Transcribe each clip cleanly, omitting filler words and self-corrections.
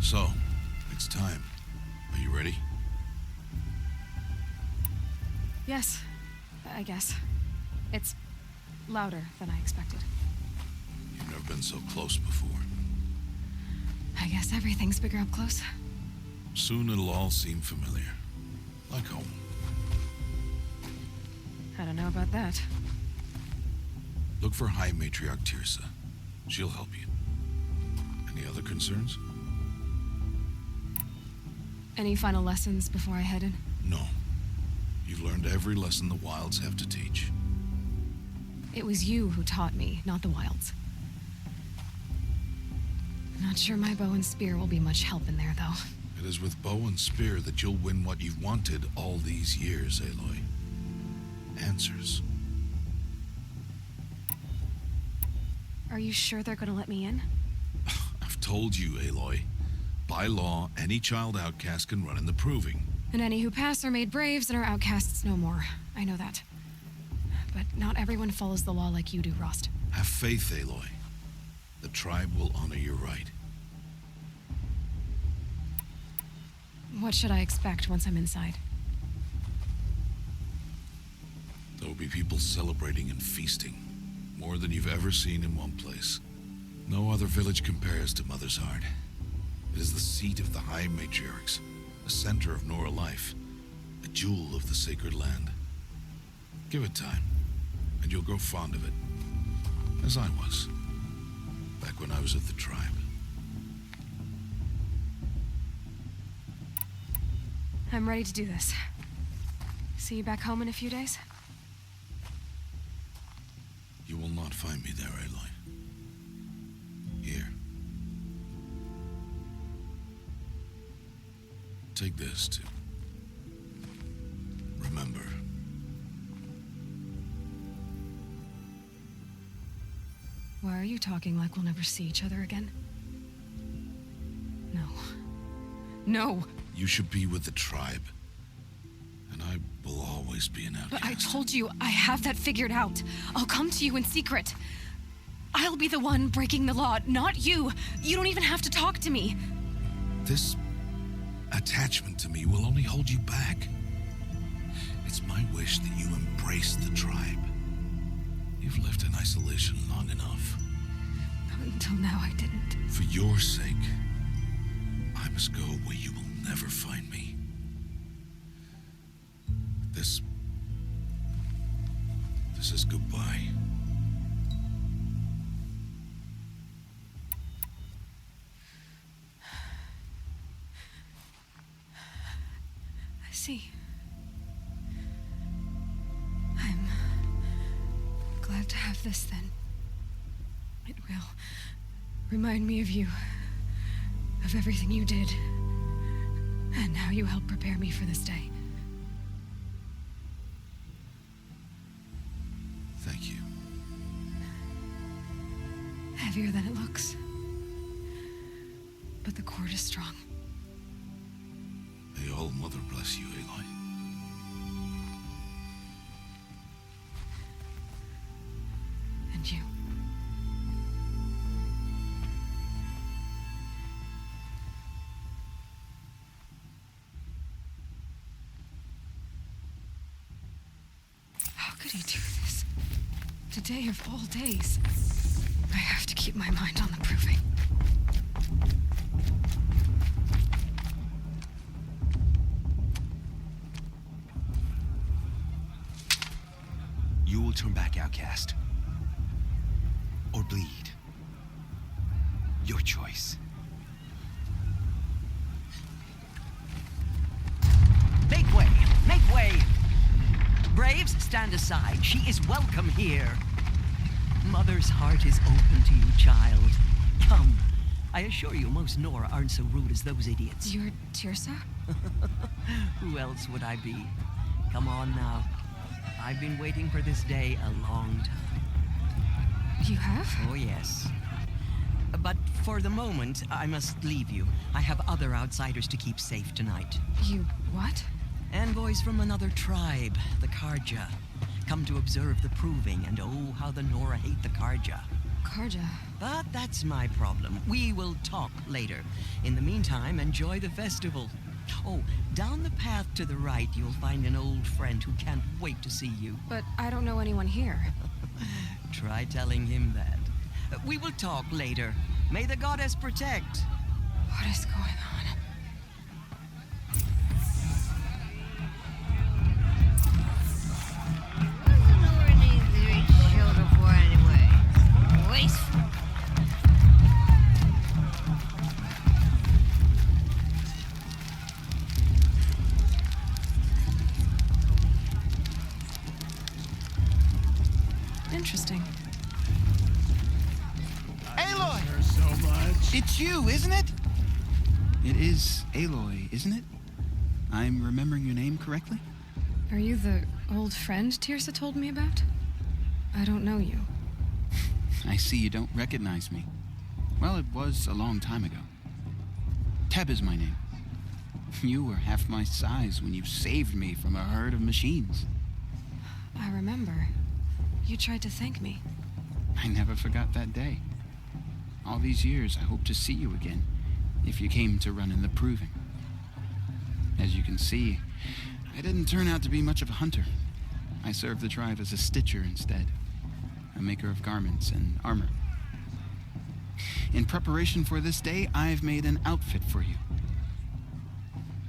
So, it's time. Are you ready? Yes, I guess. It's louder than I expected. You've never been so close before. I guess everything's bigger up close. Soon it'll all seem familiar. Like home. I don't know about that. Look for High Matriarch Tirsa. She'll help you. Any other concerns? Any final lessons before I head in? No. You've learned every lesson the Wilds have to teach. It was you who taught me, not the Wilds. Not sure my bow and spear will be much help in there, though. It is with bow and spear that you'll win what you've wanted all these years, Aloy. Answers. Are you sure they're gonna let me in? I've told you, Aloy. By law, any child outcast can run in the Proving. And any who pass are made braves and are outcasts no more. I know that. But not everyone follows the law like you do, Rost. Have faith, Aloy. The tribe will honor your right. What should I expect once I'm inside? There will be people celebrating and feasting. More than you've ever seen in one place. No other village compares to Mother's Heart. It is the seat of the High Matriarchs, the center of Nora life, a jewel of the sacred land. Give it time, and you'll grow fond of it. As I was, back when I was at the tribe. I'm ready to do this. See you back home in a few days? You will not find me there, Aloy. Here. Take this, too. Remember. Why are you talking like we'll never see each other again? No. No! You should be with the tribe. And I will always be an outcast. But I told you, I have that figured out. I'll come to you in secret. I'll be the one breaking the law, not you. You don't even have to talk to me. This attachment to me will only hold you back. It's my wish that you embrace the tribe. You've lived in isolation long enough. Until now, I didn't. For your sake, I must go where you will never find me. This is goodbye. I see. I'm glad to have this then. It will remind me of you, of everything you did, and how you helped prepare me for this day. Thank you. Heavier than it looks. But the cord is strong. May All Mother bless you, Aloy. And you. How could he do this? Today of all days. I have to keep my mind on the Proving. You will turn back, outcast. Or bleed. Your choice. Make way! Make way! Braves, stand aside. She is welcome here. Mother's heart is open to you, child. Come. I assure you, most Nora aren't so rude as those idiots. You're Tirsa? Who else would I be? Come on now. I've been waiting for this day a long time. You have? Oh, yes. But for the moment, I must leave you. I have other outsiders to keep safe tonight. You what? Envoys from another tribe, the Karja. Come to observe the Proving, and oh, how the Nora hate the Karja. Karja. But that's my problem. We will talk later. In the meantime, enjoy the festival. Oh, down the path to the right, you'll find an old friend who can't wait to see you. But I don't know anyone here. Try telling him that. We will talk later. May the goddess protect. What is going on? Wasteful. Interesting. Aloy! There's so much. It's you, isn't it? It is Aloy, isn't it? I'm remembering your name correctly? Are you the old friend Tirsa told me about? I don't know you. I see you don't recognize me. Well, it was a long time ago. Teb is my name. You were half my size when you saved me from a herd of machines. I remember. You tried to thank me. I never forgot that day. All these years, I hope to see you again, if you came to run in the Proving. As you can see, I didn't turn out to be much of a hunter. I served the tribe as a stitcher instead, a maker of garments and armor. In preparation for this day, I've made an outfit for you.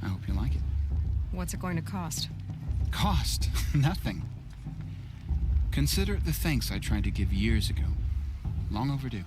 I hope you like it. What's it going to cost? Cost? Nothing. Consider it the thanks I tried to give years ago. Long overdue.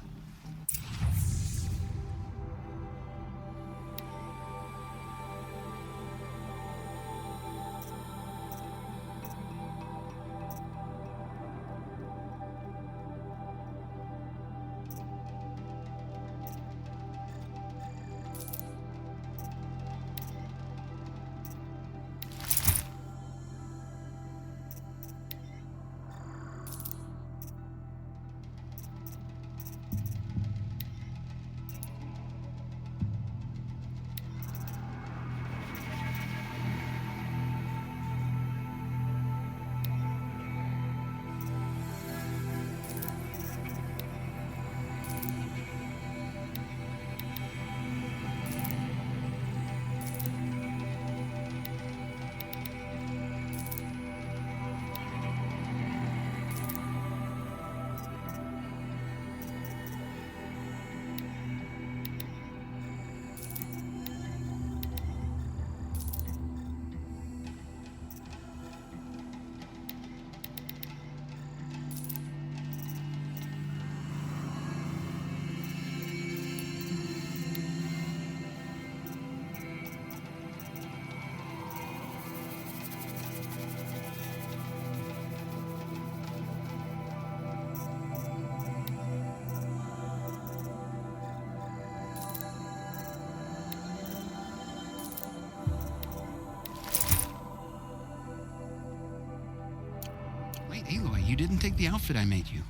Wait, Aloy, you didn't take the outfit I made you.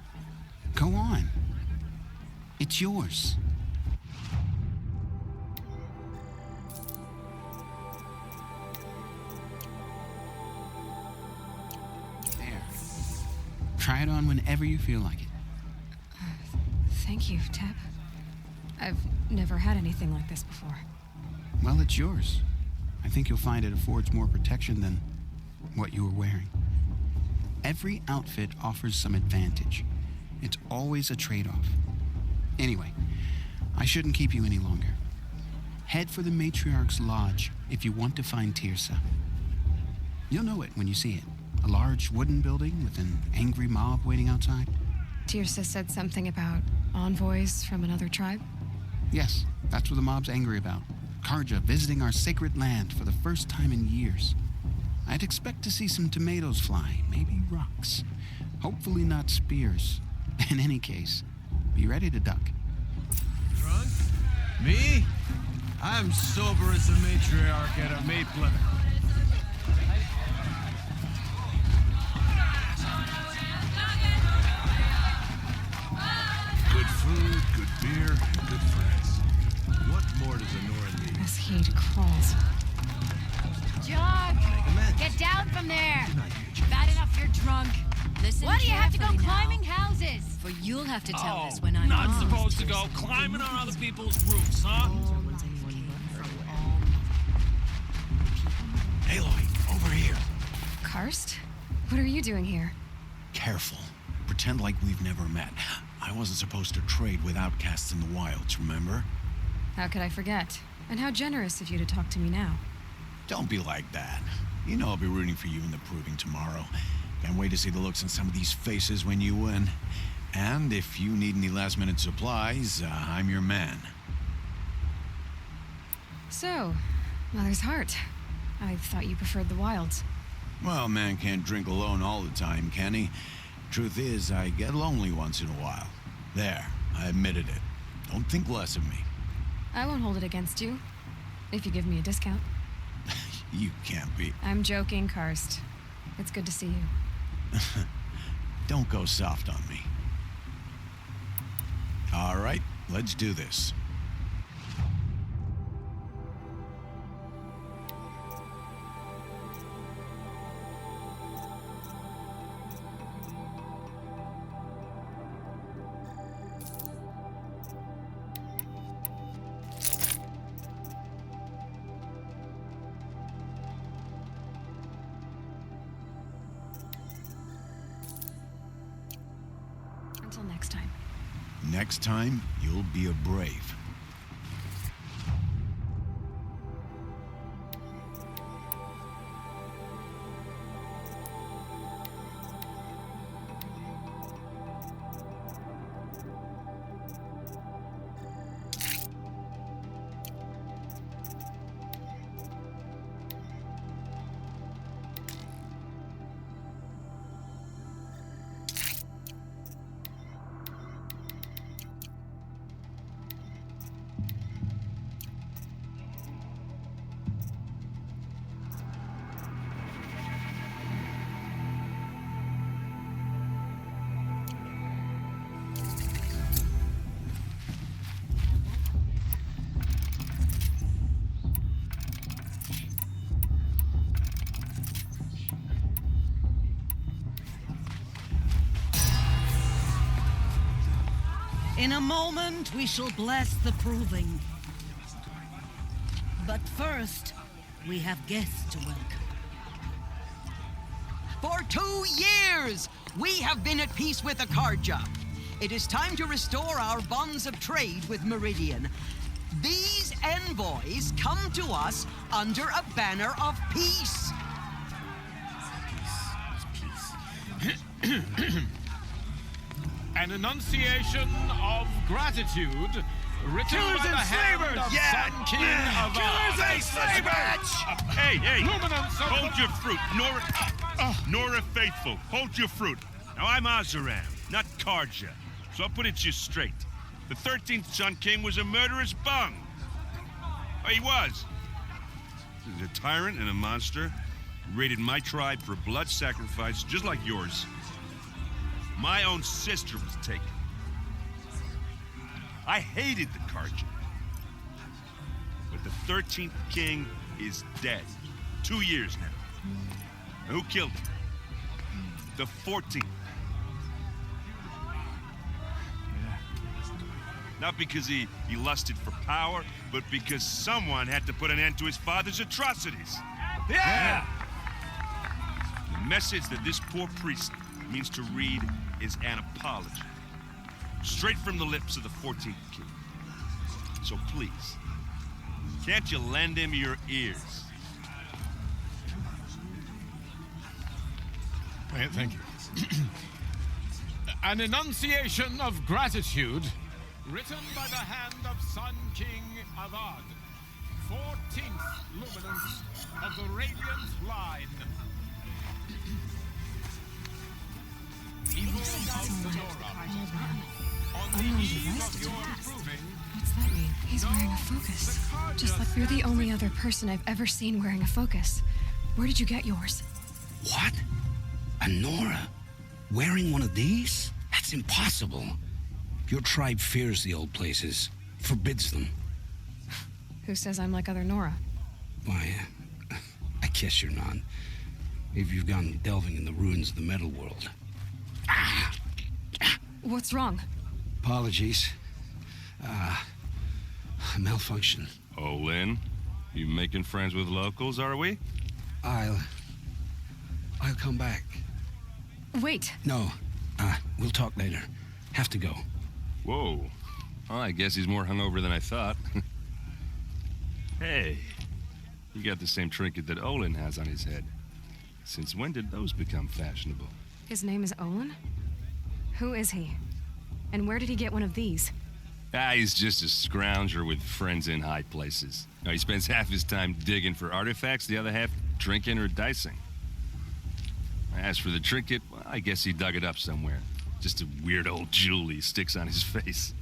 Go on. It's yours. There. Try it on whenever you feel like it. Thank you, Teb. I've never had anything like this before. Well, it's yours. I think you'll find it affords more protection than what you were wearing. Every outfit offers some advantage. It's always a trade-off. Anyway, I shouldn't keep you any longer. Head for the Matriarch's Lodge if you want to find Tirsa. You'll know it when you see it. A large wooden building with an angry mob waiting outside. Tirsa said something about envoys from another tribe? Yes, that's what the mob's angry about. Karja visiting our sacred land for the first time in years. I'd expect to see some tomatoes fly, maybe rocks. Hopefully not spears. In any case, be ready to duck. Drunk? Me? I'm sober as a matriarch at a Maplin. Good food, good beer, good friends. What more does a Norin need? This heat crawls. Jog! Get down from there! Bad enough you're drunk. Listen, why do you have to go climbing houses? For you'll have to tell this when I'm not gone. supposed to go climbing on other people's roofs, huh? Aloy, over here. Karst? What are you doing here? Careful. Pretend like we've never met. I wasn't supposed to trade with outcasts in the wilds, remember? How could I forget? And how generous of you to talk to me now. Don't be like that. You know I'll be rooting for you in the proving tomorrow. Can't wait to see the looks on some of these faces when you win. And if you need any last-minute supplies, I'm your man. So, Mother's Heart. I thought you preferred the wilds. Well, man can't drink alone all the time, can he? Truth is, I get lonely once in a while. There, I admitted it. Don't think less of me. I won't hold it against you. If you give me a discount. You can't be. I'm joking, Karst. It's good to see you. Don't go soft on me. All right, let's do this. Until next time. Next time, you'll be a brave. In a moment, we shall bless the proving. But first, we have guests to welcome. For 2 years, we have been at peace with Akarja. It is time to restore our bonds of trade with Meridian. These envoys come to us under a banner of peace. An enunciation of gratitude written by the hand of Sun King of Hey, Luminance of hold your fruit. Nora Faithful, hold your fruit. Now, I'm Azaram, not Karja, so I'll put it to you straight. The 13th Sun King was a murderous bung. Oh, he was. He was a tyrant and a monster. Raided my tribe for blood sacrifice, just like yours. My own sister was taken. I hated the Karja. But the 13th king is dead. 2 years now. And who killed him? The 14th. Not because he lusted for power, but because someone had to put an end to his father's atrocities. Yeah! The message that this poor priest means to read is an apology. Straight from the lips of the 14th king. So please, can't you lend him your ears? Thank you. An enunciation of gratitude written by the hand of Sun King Avad, 14th luminance of the Radiant Line. Evil of Nora. On the eve of your proving, What's that mean? He's wearing a focus. Just like you're the only other person I've ever seen wearing a focus. Where did you get yours? What? A Nora? Wearing one of these? That's impossible. Your tribe fears the old places, forbids them. Who says I'm like other Nora? Why, I guess you're not. If you've gone delving in the ruins of the metal world. What's wrong? Apologies. Malfunction. Olin, you making friends with locals, are we? I'll come back. Wait. No. We'll talk later. Have to go. Whoa. Well, I guess he's more hungover than I thought. Hey, you got the same trinket that Olin has on his head. Since when did those become fashionable? His name is Olin? Who is he? And where did he get one of these? He's just a scrounger with friends in high places. He spends half his time digging for artifacts, the other half drinking or dicing. As for the trinket, well, I guess he dug it up somewhere. Just a weird old jewel he sticks on his face.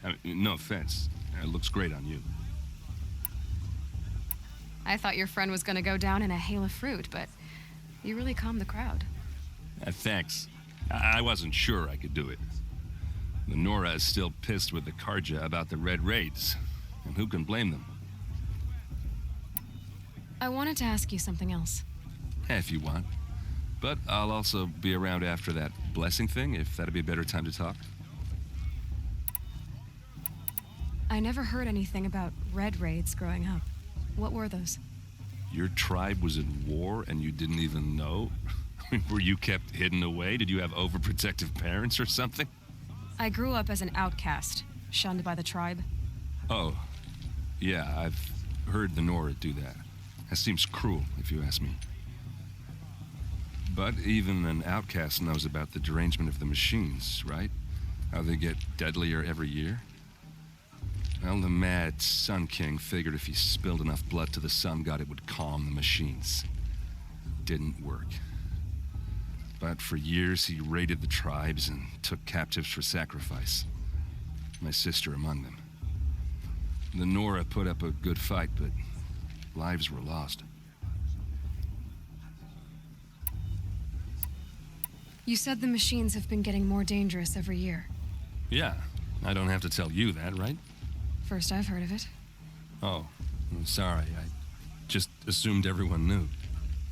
I mean, no offense. It looks great on you. I thought your friend was gonna go down in a hail of fruit, but you really calmed the crowd. Thanks. I wasn't sure I could do it. The Nora is still pissed with the Karja about the Red Raids, and who can blame them? I wanted to ask you something else. If you want. But I'll also be around after that blessing thing, if that'd be a better time to talk. I never heard anything about Red Raids growing up. What were those? Your tribe was in war and you didn't even know? Were you kept hidden away? Did you have overprotective parents or something? I grew up as an outcast, shunned by the tribe. Oh, yeah, I've heard the Nora do that. That seems cruel, if you ask me. But even an outcast knows about the derangement of the machines, right? How they get deadlier every year? Well, the mad Sun King figured if he spilled enough blood to the Sun God, it would calm the machines. Didn't work. But for years, he raided the tribes and took captives for sacrifice. My sister among them. The Nora put up a good fight, but lives were lost. You said the machines have been getting more dangerous every year. Yeah, I don't have to tell you that, right? First I've heard of it. Oh, I'm sorry. I just assumed everyone knew.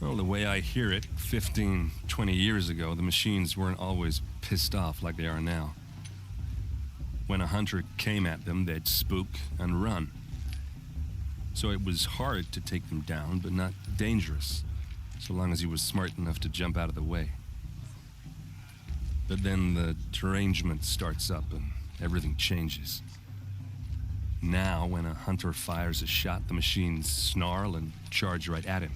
Well, the way I hear it, 15, 20 years ago, the machines weren't always pissed off like they are now. When a hunter came at them, they'd spook and run. So it was hard to take them down, but not dangerous, so long as he was smart enough to jump out of the way. But then the derangement starts up and everything changes. Now, when a hunter fires a shot, the machines snarl and charge right at him.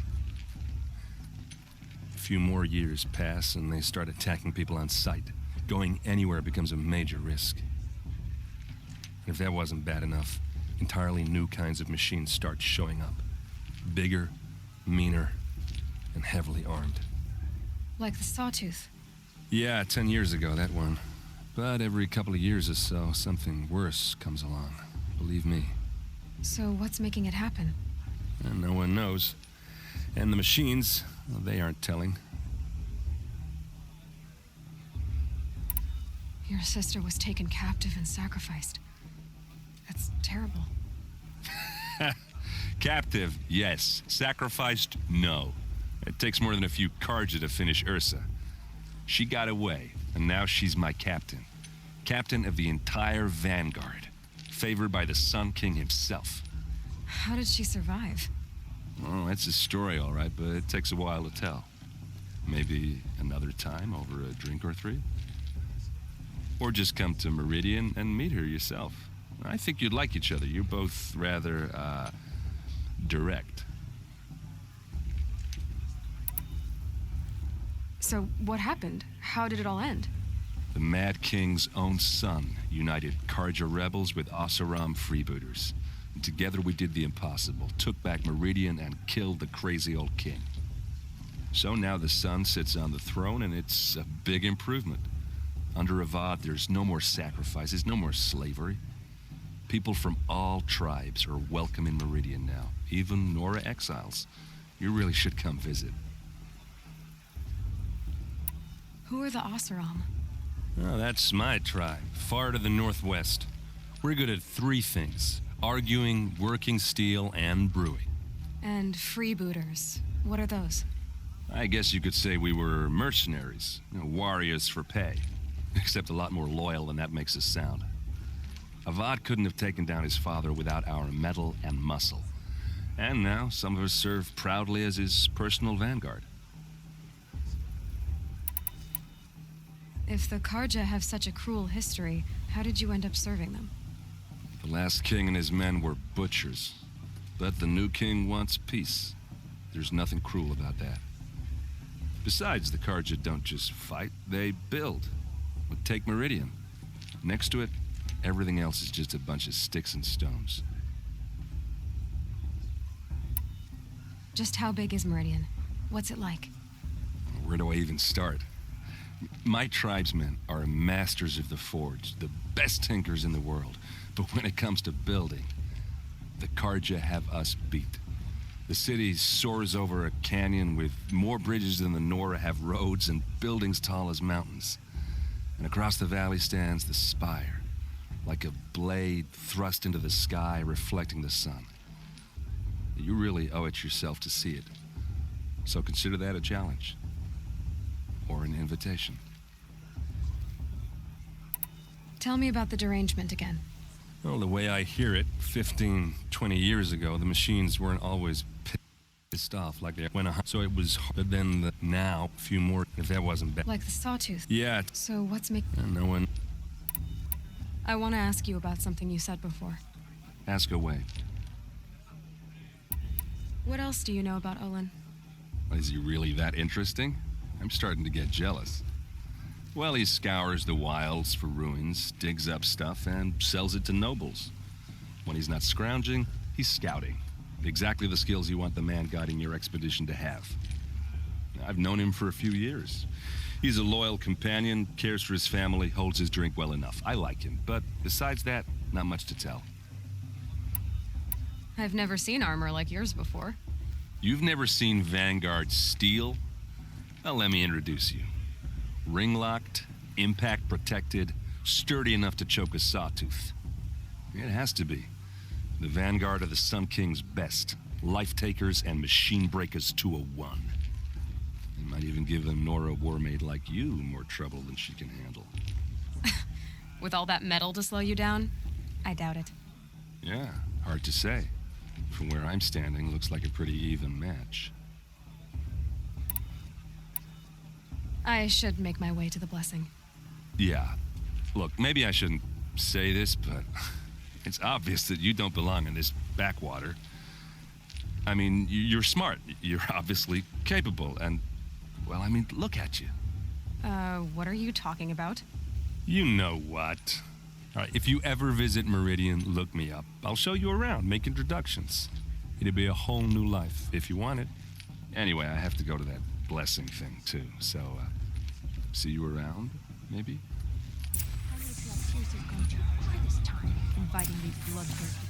A few more years pass and they start attacking people on sight. Going anywhere becomes a major risk. And if that wasn't bad enough, entirely new kinds of machines start showing up. Bigger, meaner, and heavily armed. Like the Sawtooth. Yeah, 10 years ago, that one. But every couple of years or so, something worse comes along. Believe me. So what's making it happen? And no one knows. And the machines, well, they aren't telling. Your sister was taken captive and sacrificed. That's terrible. Captive, yes. Sacrificed, no. It takes more than a few Karja to finish Ursa. She got away, and now she's my captain. Captain of the entire Vanguard. Favored by the Sun King himself. How did she survive? Oh, that's a story, all right, but it takes a while to tell. Maybe another time over a drink or three? Or just come to Meridian and meet her yourself. I think you'd like each other. You're both rather, direct. So what happened? How did it all end? The Mad King's own son united Karja rebels with Oseram freebooters. And together we did the impossible, took back Meridian and killed the crazy old king. So now the son sits on the throne and it's a big improvement. Under Avad, there's no more sacrifices, no more slavery. People from all tribes are welcome in Meridian now, even Nora exiles. You really should come visit. Who are the Oseram? Oh, that's my tribe, far to the northwest. We're good at three things: arguing, working steel, and brewing. And freebooters. What are those? I guess you could say we were mercenaries, warriors for pay. except a lot more loyal than that makes us sound. Avad couldn't have taken down his father without our metal and muscle. And now some of us serve proudly as his personal vanguard. If the Karja have such a cruel history, how did you end up serving them? The last king and his men were butchers. But the new king wants peace. There's nothing cruel about that. Besides, the Karja don't just fight, they build. Take Meridian. Next to it, everything else is just a bunch of sticks and stones. Just how big is Meridian? What's it like? Where do I even start? My tribesmen are masters of the forge, the best tinkers in the world. But when it comes to building, the Karja have us beat. The city soars over a canyon with more bridges than the Nora have roads and buildings tall as mountains. And across the valley stands the spire, like a blade thrust into the sky reflecting the sun. You really owe it yourself to see it. So consider that a challenge. Or an invitation. Tell me about the derangement again. Well, the way I hear it, 15, 20 years ago, the machines weren't always pissed off like they went on. So it was hard. Then now, a few more, if that wasn't bad. Like the sawtooth? Yeah. So what's making... No one... I want to ask you about something you said before. Ask away. What else do you know about Olin? Is he really that interesting? I'm starting to get jealous. Well, he scours the wilds for ruins, digs up stuff, and sells it to nobles. When he's not scrounging, he's scouting. Exactly the skills you want the man guiding your expedition to have. I've known him for a few years. He's a loyal companion, cares for his family, holds his drink well enough. I like him, but besides that, not much to tell. I've never seen armor like yours before. You've never seen Vanguard steel? Well, let me introduce you. Ring-locked, impact-protected, sturdy enough to choke a sawtooth. It has to be. The Vanguard are the Sun King's best. Life-takers and machine-breakers to a one. It might even give them Nora Warmaid like you more trouble than she can handle. With all that metal to slow you down? I doubt it. Yeah, hard to say. From where I'm standing, looks like a pretty even match. I should make my way to the blessing. Yeah. Look, maybe I shouldn't say this, but it's obvious that you don't belong in this backwater. I mean, you're smart. You're obviously capable, and, well, I mean, look at you. What are you talking about? You know what. All right, if you ever visit Meridian, look me up. I'll show you around, make introductions. It'd be a whole new life, if you want it. Anyway, I have to go to that blessing thing, too, so, see you around, maybe? Inviting these bloodthirsty.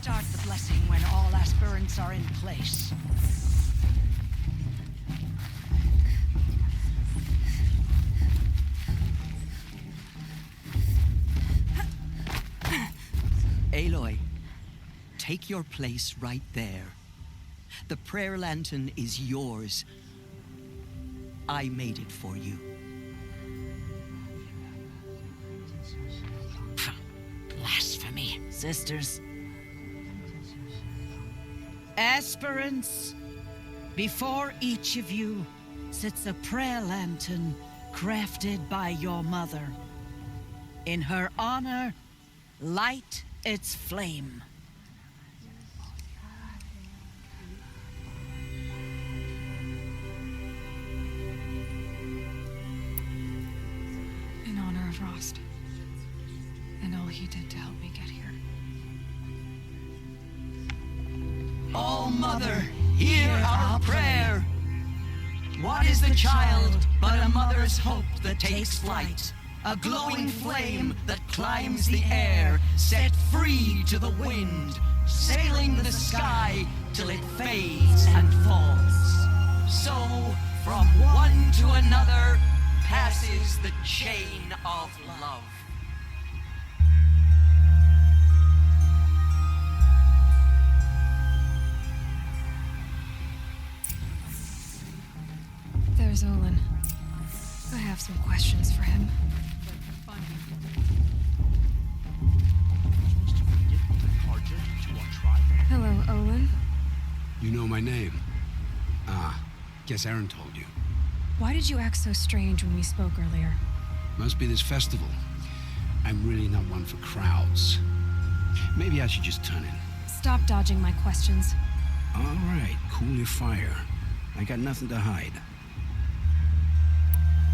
Start the blessing when all aspirants are in place. Aloy, take your place right there. The prayer lantern is yours. I made it for you. Blasphemy, sisters. Aspirants, before each of you sits a prayer lantern crafted by your mother. In her honor, light its flame. In honor of Rost, and all he did to help me get here. All Mother, hear our prayer. What is the child but a mother's hope that takes flight? A glowing flame that climbs the air, set free to the wind, sailing the sky till it fades and falls. So, from one to another passes the chain of love. There's Olin. I have some questions for him. Hello, Olin. You know my name? Ah, guess Aaron told you. Why did you act so strange when we spoke earlier? Must be this festival. I'm really not one for crowds. Maybe I should just turn in. Stop dodging my questions. All right, cool your fire. I got nothing to hide.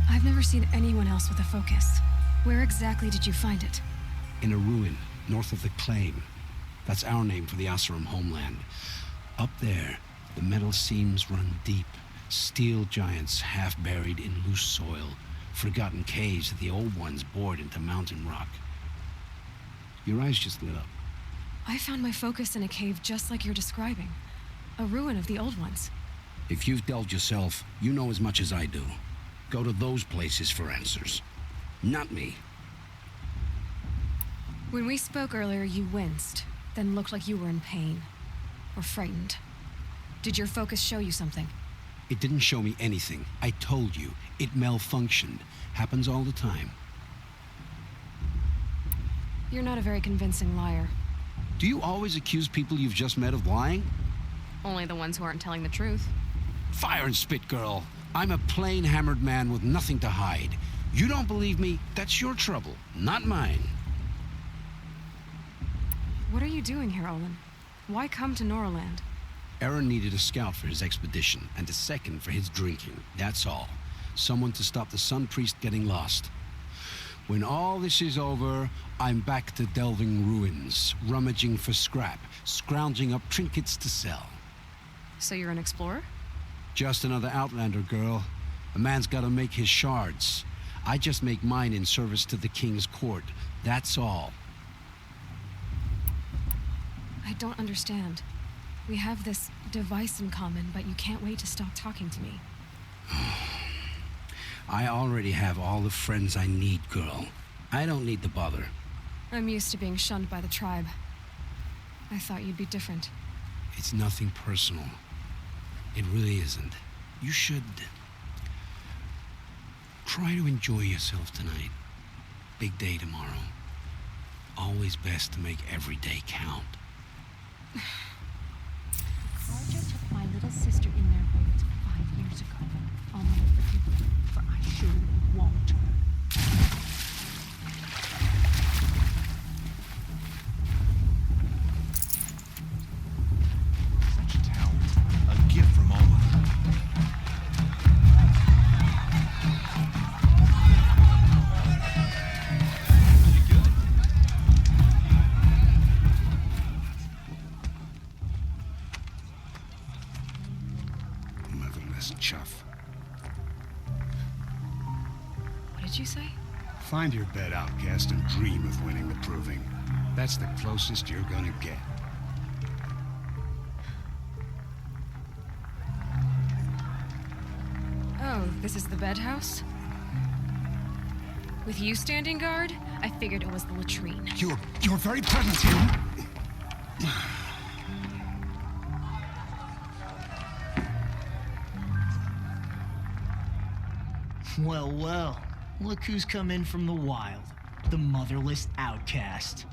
I've never seen anyone else with a focus. Where exactly did you find it? In a ruin, north of the Claim. That's our name for the Asuram homeland. Up there, the metal seams run deep. Steel giants half buried in loose soil. Forgotten caves that the old ones bored into mountain rock. Your eyes just lit up. I found my focus in a cave just like you're describing. A ruin of the old ones. If you've delved yourself, you know as much as I do. Go to those places for answers. Not me. When we spoke earlier, you winced, then looked like you were in pain. Or frightened. Did your focus show you something? It didn't show me anything. I told you. It malfunctioned. Happens all the time. You're not a very convincing liar. Do you always accuse people you've just met of lying? Only the ones who aren't telling the truth. Fire and spit, girl. I'm a plain hammered man with nothing to hide. You don't believe me? That's your trouble, not mine. What are you doing here, Olin? Why come to Noraland? Aaron needed a scout for his expedition, and a second for his drinking. That's all. Someone to stop the Sun Priest getting lost. When all this is over, I'm back to delving ruins, rummaging for scrap, scrounging up trinkets to sell. So you're an explorer? Just another Outlander, girl. A man's gotta make his shards. I just make mine in service to the King's court. That's all. I don't understand. We have this device in common, but you can't wait to stop talking to me. I already have all the friends I need, girl. I don't need the bother. I'm used to being shunned by the tribe. I thought you'd be different. It's nothing personal. It really isn't. You should try to enjoy yourself tonight. Big day tomorrow. Always best to make every day count. Roger took my little sister in their woods 5 years ago. I'll never forgive them, for I surely won't. Such talent. A gift from Allah. Motherless chuff. What did you say? Find your bed, outcast, and dream of winning the proving. That's the closest you're gonna get. Oh, this is the bedhouse? With you standing guard, I figured it was the latrine. Your very presence here. Well, well. Look who's come in from the wild. The motherless outcast.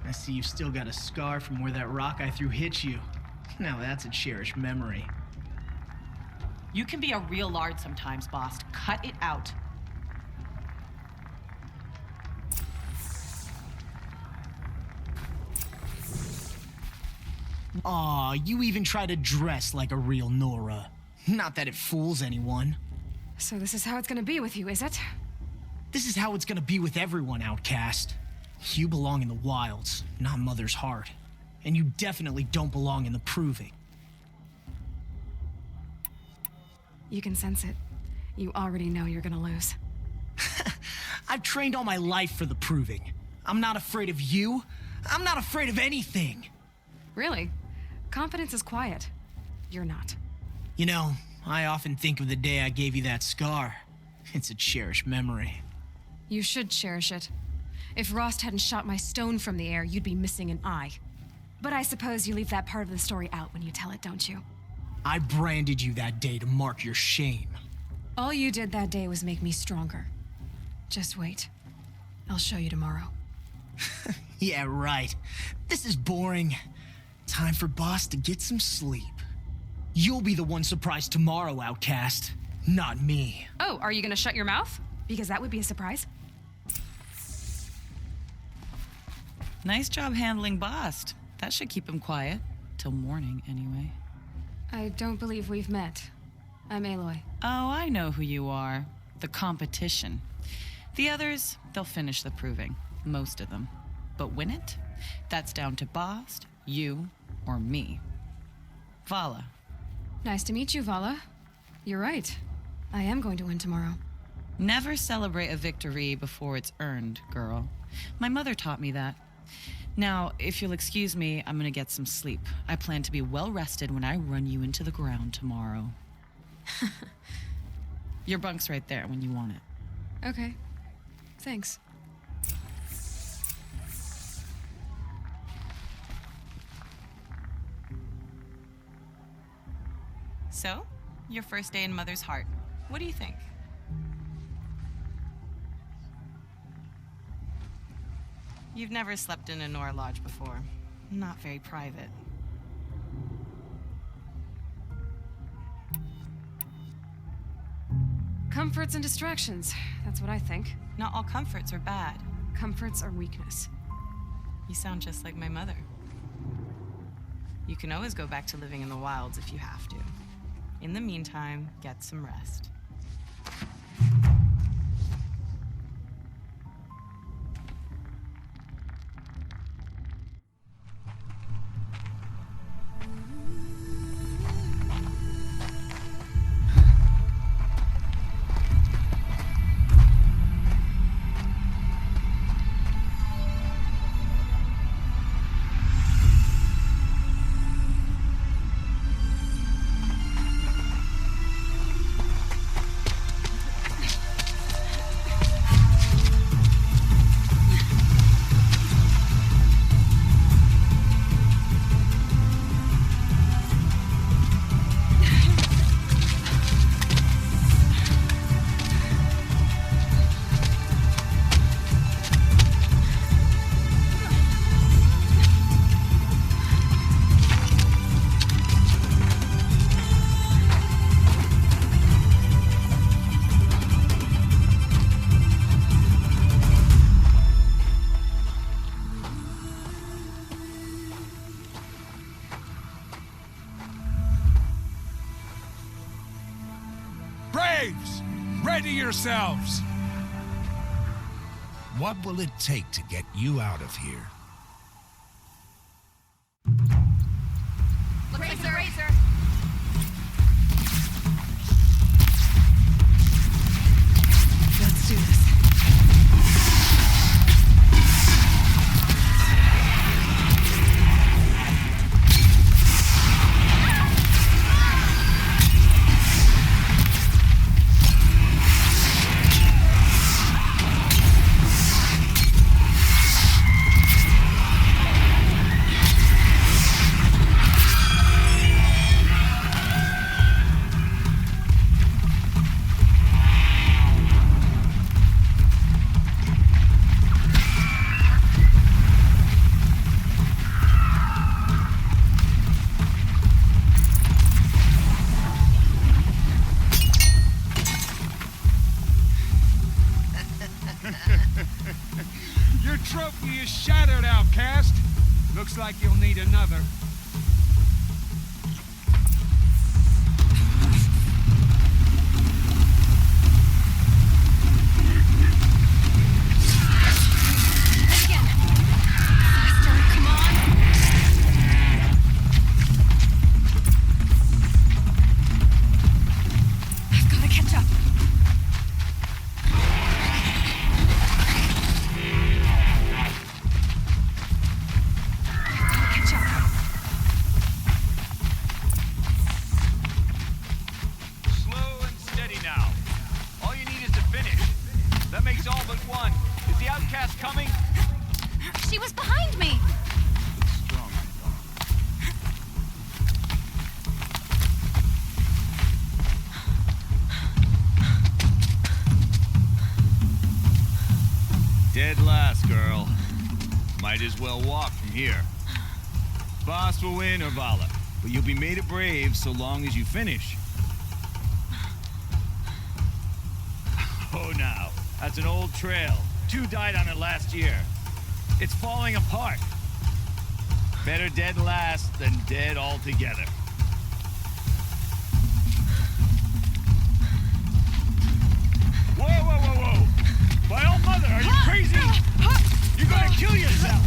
I see you've still got a scar from where that rock I threw hit you. Now that's a cherished memory. You can be a real lard sometimes, boss. Cut it out. Aw, you even try to dress like a real Nora. Not that it fools anyone. So this is how it's gonna be with you, is it? This is how it's gonna be with everyone, outcast. You belong in the wilds, not Mother's Heart. And you definitely don't belong in the proving. You can sense it. You already know you're gonna lose. I've trained all my life for the proving. I'm not afraid of you. I'm not afraid of anything. Really? Confidence is quiet. You're not. You know, I often think of the day I gave you that scar. It's a cherished memory. You should cherish it. If Rost hadn't shot my stone from the air, you'd be missing an eye. But I suppose you leave that part of the story out when you tell it, don't you? I branded you that day to mark your shame. All you did that day was make me stronger. Just wait. I'll show you tomorrow. Yeah, right. This is boring. Time for Boss to get some sleep. You'll be the one surprised tomorrow, outcast. Not me. Oh, are you gonna shut your mouth? Because that would be a surprise. Nice job handling Bast. That should keep him quiet. Till morning, anyway. I don't believe we've met. I'm Aloy. Oh, I know who you are. The competition. The others, they'll finish the proving. Most of them. But win it? That's down to Bast, you, or me. Vala. Nice to meet you, Vala. You're right. I am going to win tomorrow. Never celebrate a victory before it's earned, girl. My mother taught me that. Now, if you'll excuse me, I'm gonna get some sleep. I plan to be well rested when I run you into the ground tomorrow. Your bunk's right there when you want it. Okay. Thanks. So, your first day in Mother's Heart. What do you think? You've never slept in a Nora Lodge before. Not very private. Comforts and distractions. That's what I think. Not all comforts are bad. Comforts are weakness. You sound just like my mother. You can always go back to living in the wilds if you have to. In the meantime, get some rest. Braves! Ready yourselves! What will it take to get you out of here? Razor! Let's do this. Your trophy is shattered, outcast. Looks like you'll need another. Again. Faster, come on. I've got to catch up. That makes all but one. Is the outcast coming? She was behind me! Strong. Dead last, girl. Might as well walk from here. Boss will win, or Vala, but you'll be made a brave so long as you finish. Oh, now, that's an old trail. 2 died on it last year. It's falling apart. Better dead last than dead altogether. Whoa, whoa, whoa, whoa! My old mother, are you crazy? You're gonna kill yourself!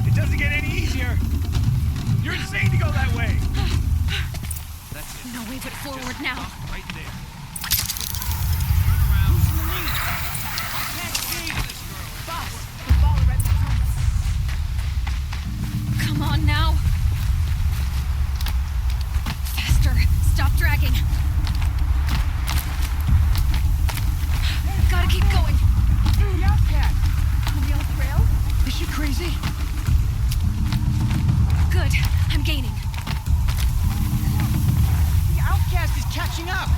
It doesn't get any easier. You're insane to go that way. That's it. No way but forward now. Right there. Who's in the lead? I can't see. Boss, the ball right behind us. Come on now. Faster. Stop dragging. Gotta keep going. The outcast. On the old trail? Is she crazy? Good. I'm gaining. The outcast is catching up.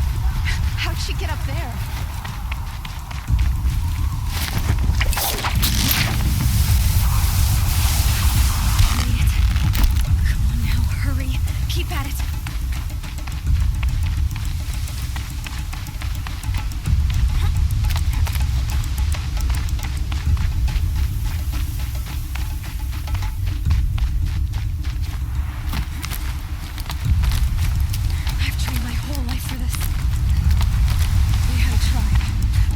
How'd she get up there? Made it. Come on now, hurry. Keep at it. I've trained my whole life for this. We had a tribe,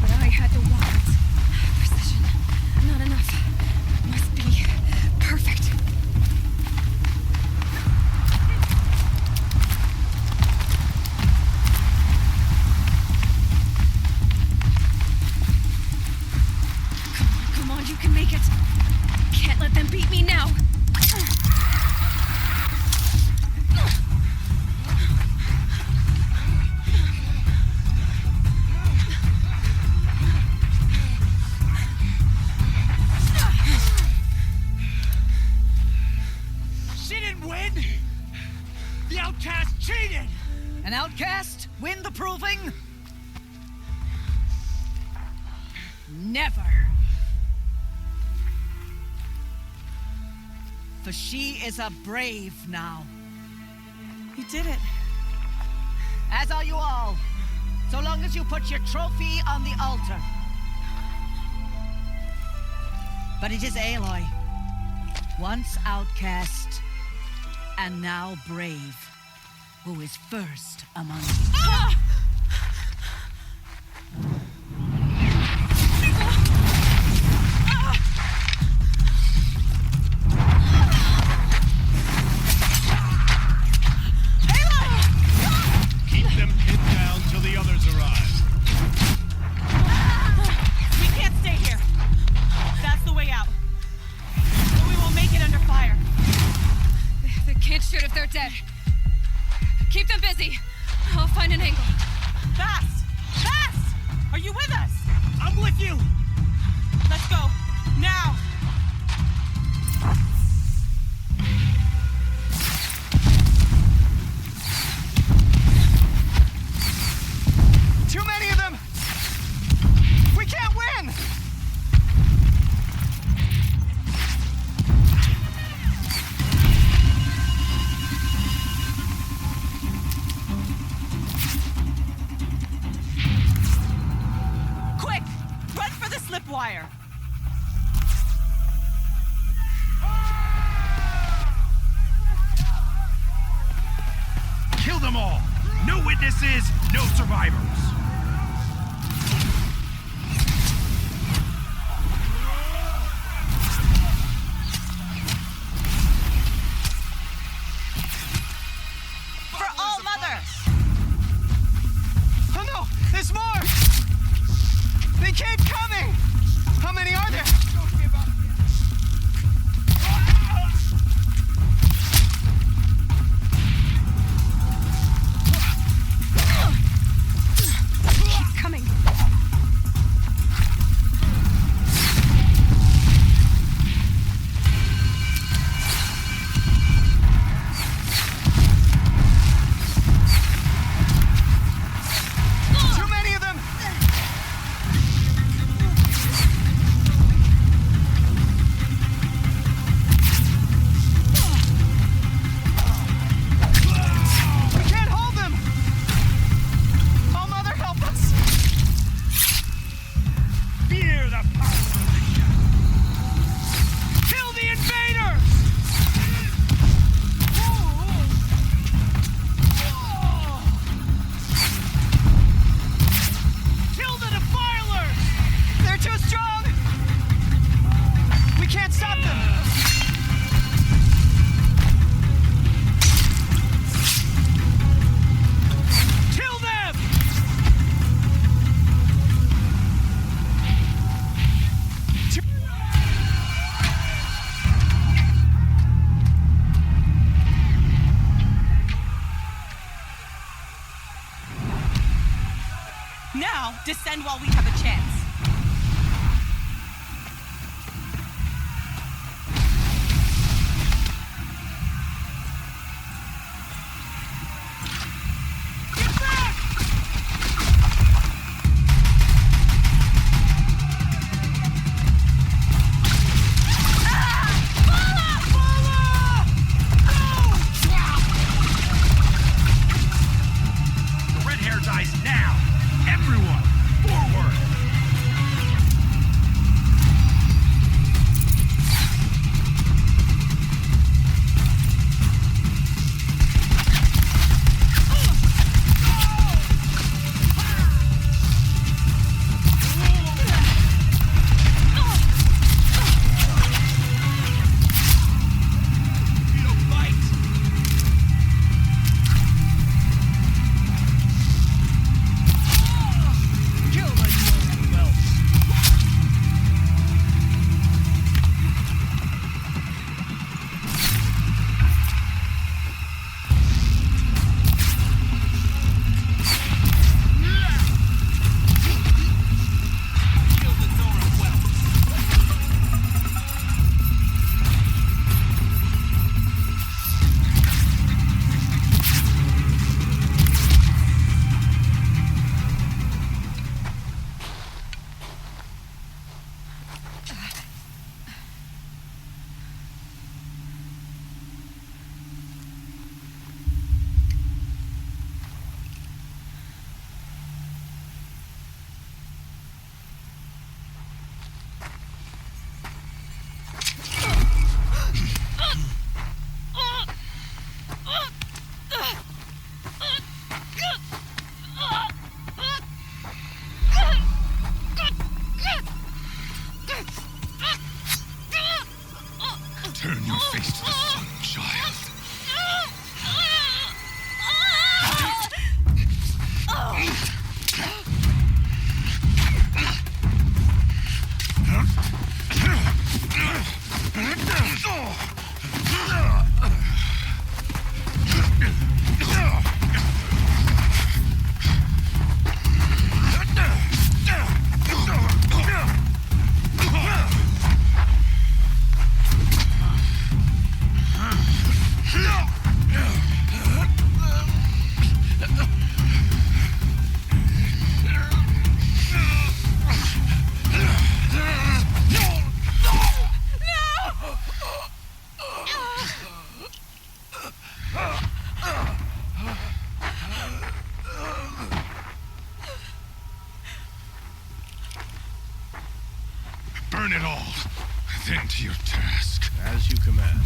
but I had to walk it. Precision. Not enough. Must be perfect. Come on, you can make it. Can't let them beat me now. She didn't win. The outcast cheated. An outcast win the proving? Never. For she is a brave now. You did it. As are you all. So long as you put your trophy on the altar. But it is Aloy. Once outcast, and now brave, who is first among you. Keep them pinned down till the others arrive. We can't stay here. That's the way out. But we won't make it under fire. They can't shoot if they're dead. Keep them busy. I'll find an angle. Fast! Fast! Are you with us? I'm with you. Let's go. Now! Too many of them. We can't win. Quick! Run for the slip wire. Kill them all! No witnesses, no survivors! For All Mother! Oh no, there's more. They keep coming. How many are there? Now, descend while we have a chance. Turn your face to the sun, child. Burn it all, then to your task. As you command.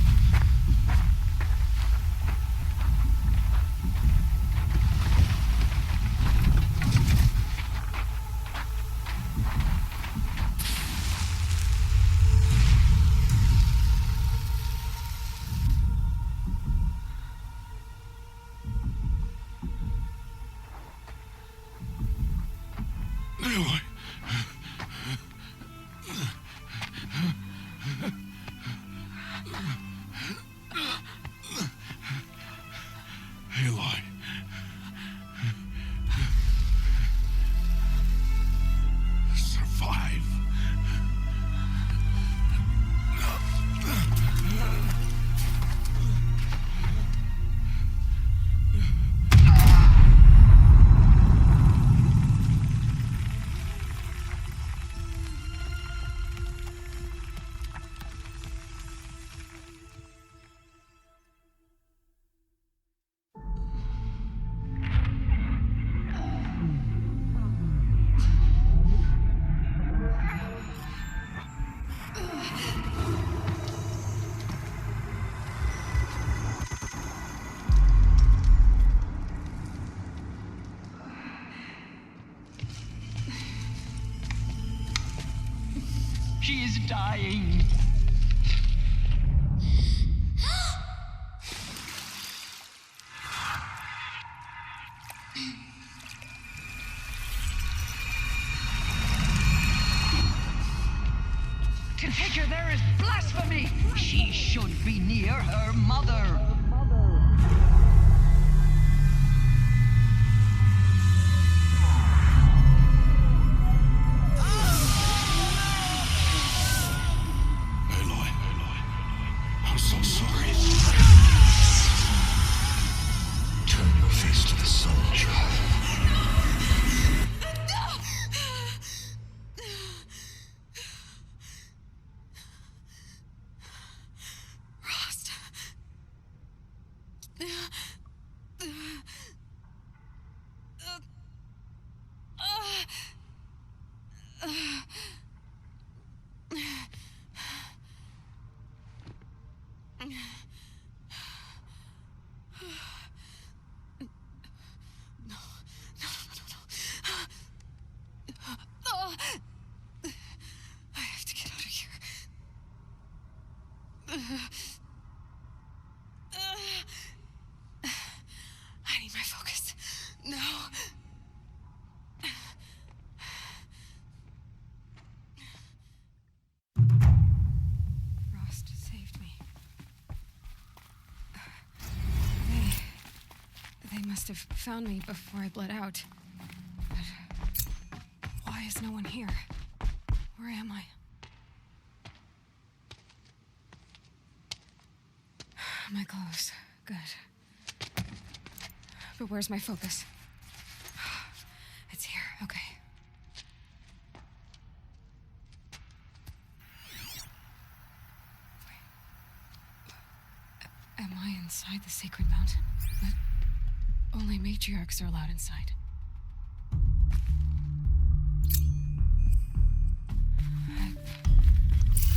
Aloy. Aloy. Survive. She is dying. To take her there is blasphemy. She should be near her mother. must have found me before I bled out. But why is no one here? Where am I? My clothes. Good. But where's my focus? It's here. Okay. Am I inside the sacred mountain? But only matriarchs are allowed inside.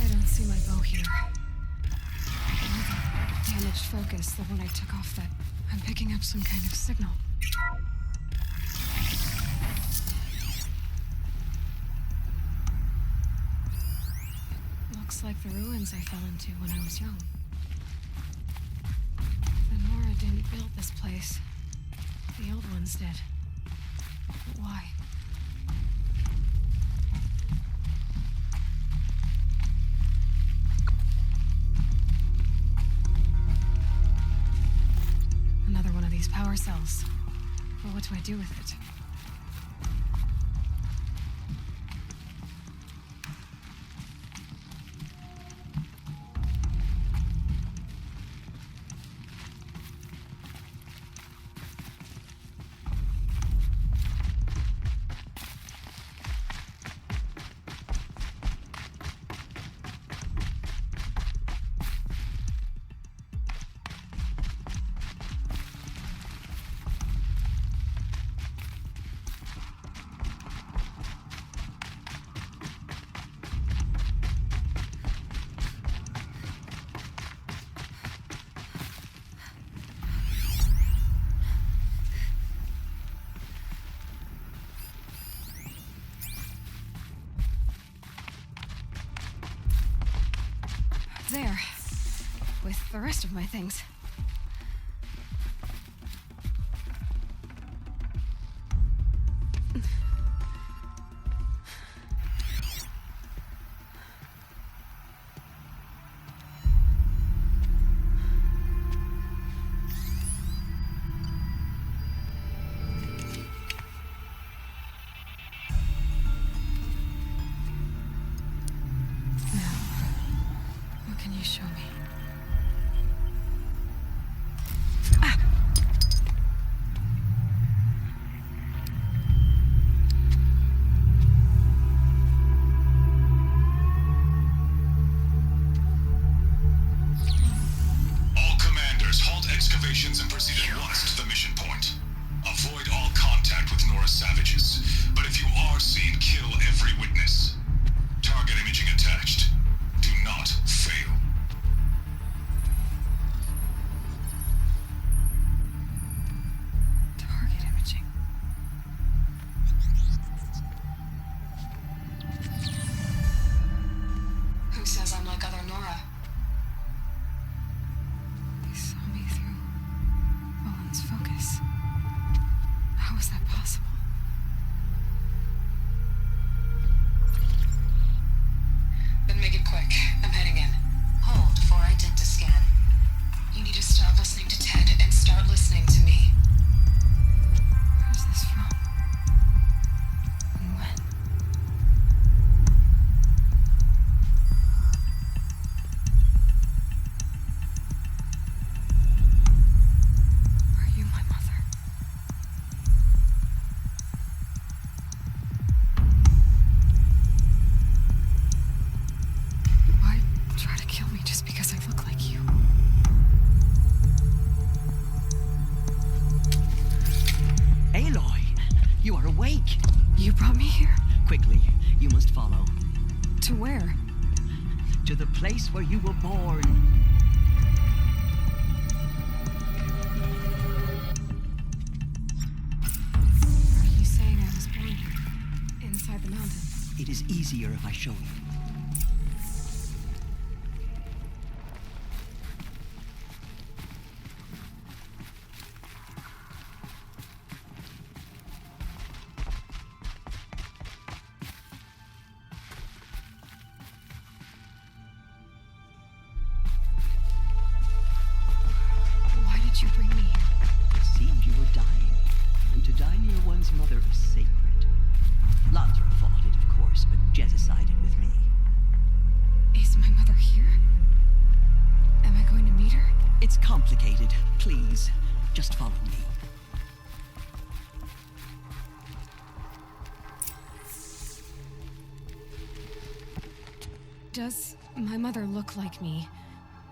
I don't see my bow here. Damaged focus, the one I took off that. I'm picking up some kind of signal. Looks like the ruins I fell into when I was young. The Nora didn't build this place. The old ones did. But why? Another one of these power cells. Well, what do I do with it? There. With the rest of my things. Can you show me? All commanders, halt excavations and proceed at once to the mission point. Avoid all contact with Nora savages, but if you are seen, kill every witness. Target imaging attached. Do not fail. Target imaging. Who says I'm like other Nora? They saw me through Owen's focus. How is that possible? Then make it quick. I'm heading in. Hold for identiscan. You need to stop listening to Ted and start listening to me. Where's this from? And when? Are you my mother? Why try to kill me just because I look like you? Aloy, you are awake. You brought me here? Quickly, you must follow. To where? To the place where you were born. Are you saying I was born here? Inside the mountain? It is easier if I show you. Why did you bring me here? It seemed you were dying. His mother is sacred. Landra fought it, of course, but Jezza sided with me. Is my mother here? Am I going to meet her? It's complicated. Please, just follow me. Does my mother look like me,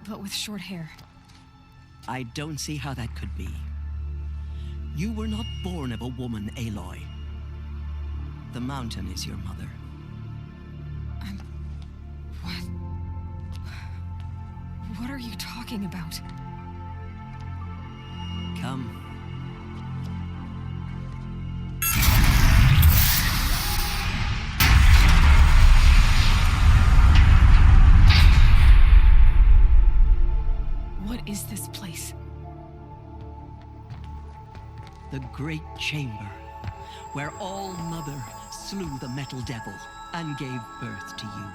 but with short hair? I don't see how that could be. You were not born of a woman, Aloy. The mountain is your mother. What are you talking about? Come. What is this place? The Great Chamber, where All Mother slew the Metal Devil and gave birth to you.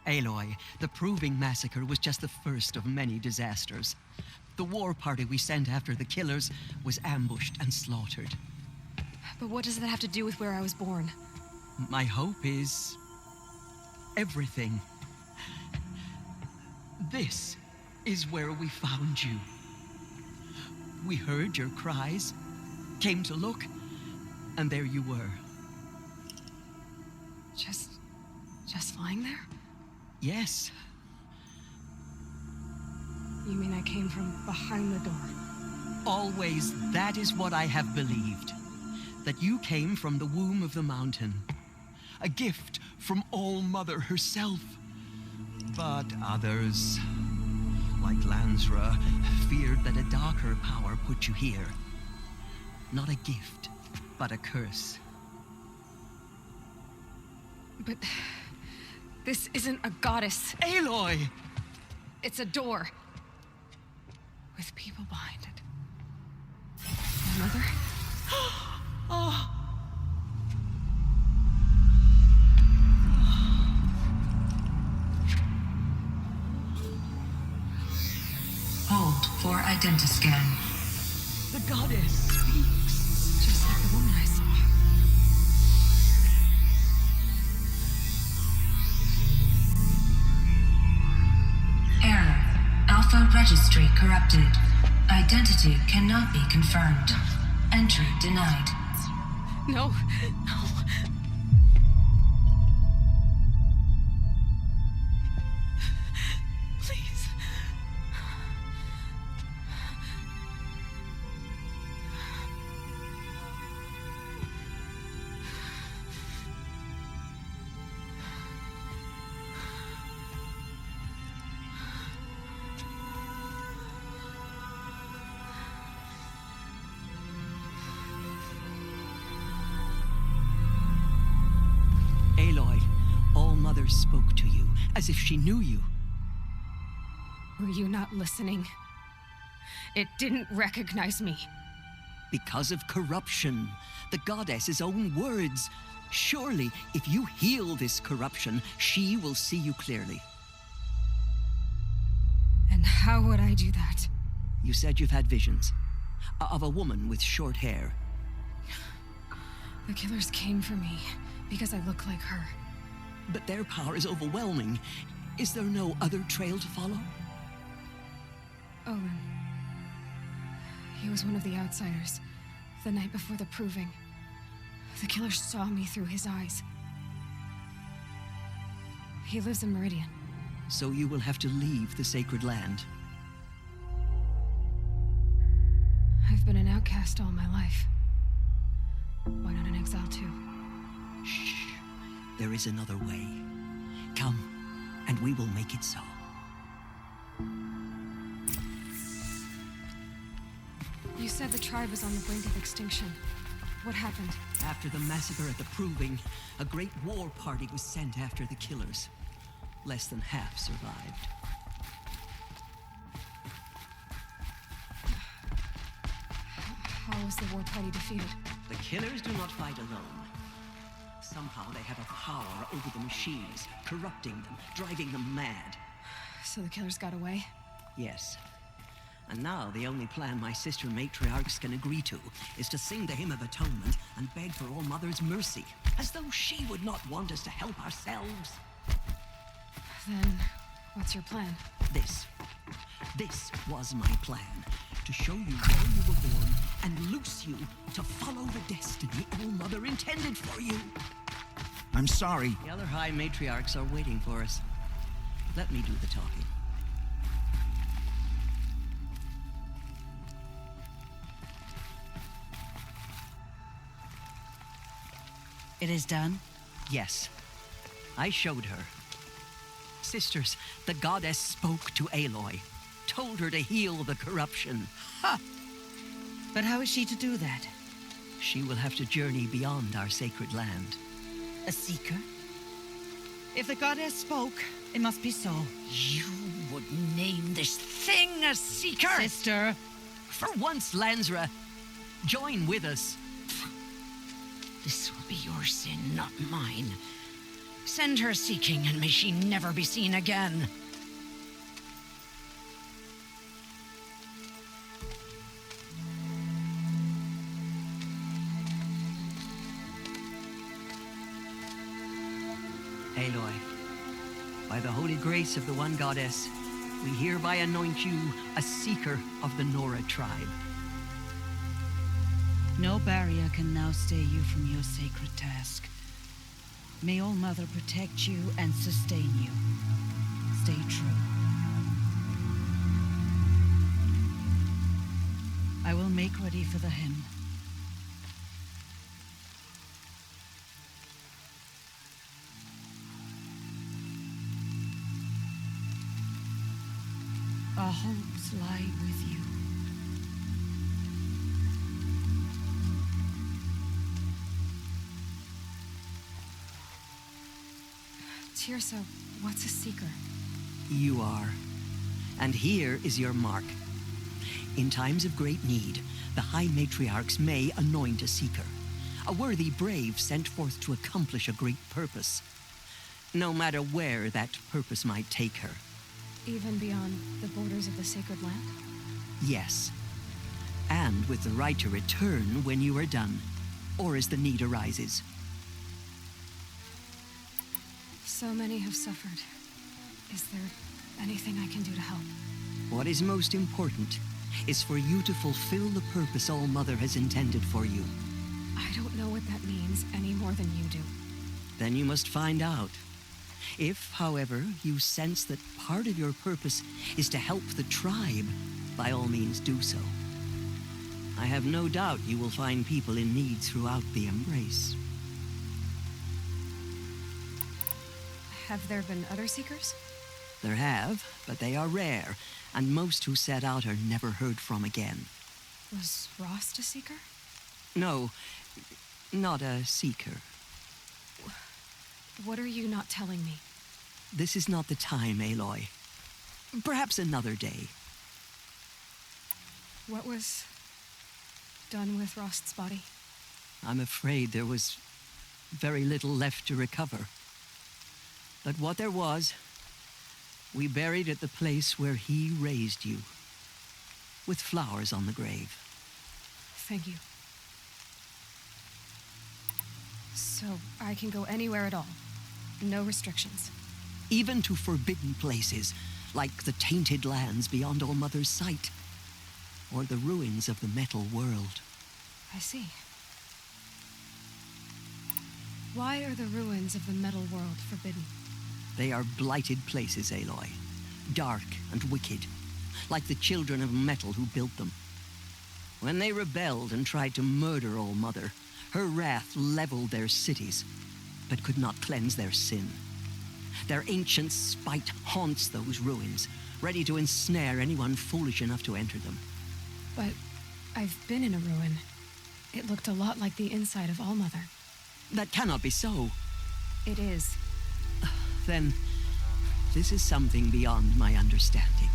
Aloy, the Proving Massacre was just the first of many disasters. The war party we sent after the killers was ambushed and slaughtered. But what does that have to do with where I was born? My hope is everything. This is where we found you. We heard your cries, came to look, and there you were. Just lying there? Yes. You mean I came from behind the door? Always, that is what I have believed. That you came from the womb of the mountain. A gift from All Mother herself. But others, like Lansra, feared that a darker power put you here. Not a gift, but a curse. But this isn't a goddess. Aloy! It's a door. With people behind it. My mother? Oh. Hold for identiscan. The goddess speaks. Just like the woman I saw. Error. Alpha registry corrupted. Identity cannot be confirmed. Entry denied. No. Please. Aloy, All Mother spoke to you, as if she knew you. Were you not listening? It didn't recognize me. Because of corruption. The goddess's own words. Surely, if you heal this corruption, she will see you clearly. And how would I do that? You said you've had visions. Of a woman with short hair. The killers came for me because I look like her. But their power is overwhelming. Is there no other trail to follow? Owen. He was one of the outsiders. The night before the proving. The killers saw me through his eyes. He lives in Meridian. So you will have to leave the sacred land. I've been an outcast all my life. Why not an exile too? Shh. There is another way. Come, and we will make it so. You said the tribe was on the brink of extinction. What happened? After the massacre at the Proving, a great war party was sent after the killers. Less than half survived. How was the war party defeated? The killers do not fight alone. Somehow they have a power over the machines, corrupting them, driving them mad. So the killers got away? Yes. And now the only plan my sister matriarchs can agree to is to sing the Hymn of Atonement and beg for All Mother's mercy, as though she would not want us to help ourselves. Then, what's your plan? This was my plan. To show you where you were born and loose you to follow the destiny All Mother intended for you. I'm sorry. The other High Matriarchs are waiting for us. Let me do the talking. It is done? Yes. I showed her. Sisters, the goddess spoke to Aloy, told her to heal the corruption. Ha! But how is she to do that? She will have to journey beyond our sacred land. A seeker? If the goddess spoke, it must be so. You would name this thing a seeker? Sister! For once, Lansra, join with us. This will be your sin, not mine. Send her seeking, and may she never be seen again. Aloy, by the holy grace of the one goddess, we hereby anoint you a seeker of the Nora tribe. No barrier can now stay you from your sacred task. May All Mother protect you and sustain you. Stay true. I will make ready for the hymn. Our hopes lie with you. Tirsa, what's a seeker? You are. And here is your mark. In times of great need, the High Matriarchs may anoint a seeker, a worthy brave sent forth to accomplish a great purpose, no matter where that purpose might take her. Even beyond the borders of the sacred land? Yes. And with the right to return when you are done, or as the need arises. So many have suffered. Is there anything I can do to help? What is most important is for you to fulfill the purpose All Mother has intended for you. I don't know what that means any more than you do. Then you must find out. If, however, you sense that part of your purpose is to help the tribe, by all means do so. I have no doubt you will find people in need throughout the Embrace. Have there been other seekers? There have, but they are rare, and most who set out are never heard from again. Was Rost a seeker? No, not a seeker. What are you not telling me? This is not the time, Aloy. Perhaps another day. What was done with Rost's body? I'm afraid there was very little left to recover. But what there was, we buried at the place where he raised you, with flowers on the grave. Thank you. So I can go anywhere at all? No restrictions? Even to forbidden places, like the tainted lands beyond All Mother's sight, or the ruins of the metal world. I see. Why are the ruins of the metal world forbidden? They are blighted places, Aloy. Dark and wicked, like the children of metal who built them. When they rebelled and tried to murder All Mother, her wrath leveled their cities, but could not cleanse their sin. Their ancient spite haunts those ruins, ready to ensnare anyone foolish enough to enter them. But I've been in a ruin. It looked a lot like the inside of All Mother. That cannot be so. It is. Then, this is something beyond my understanding.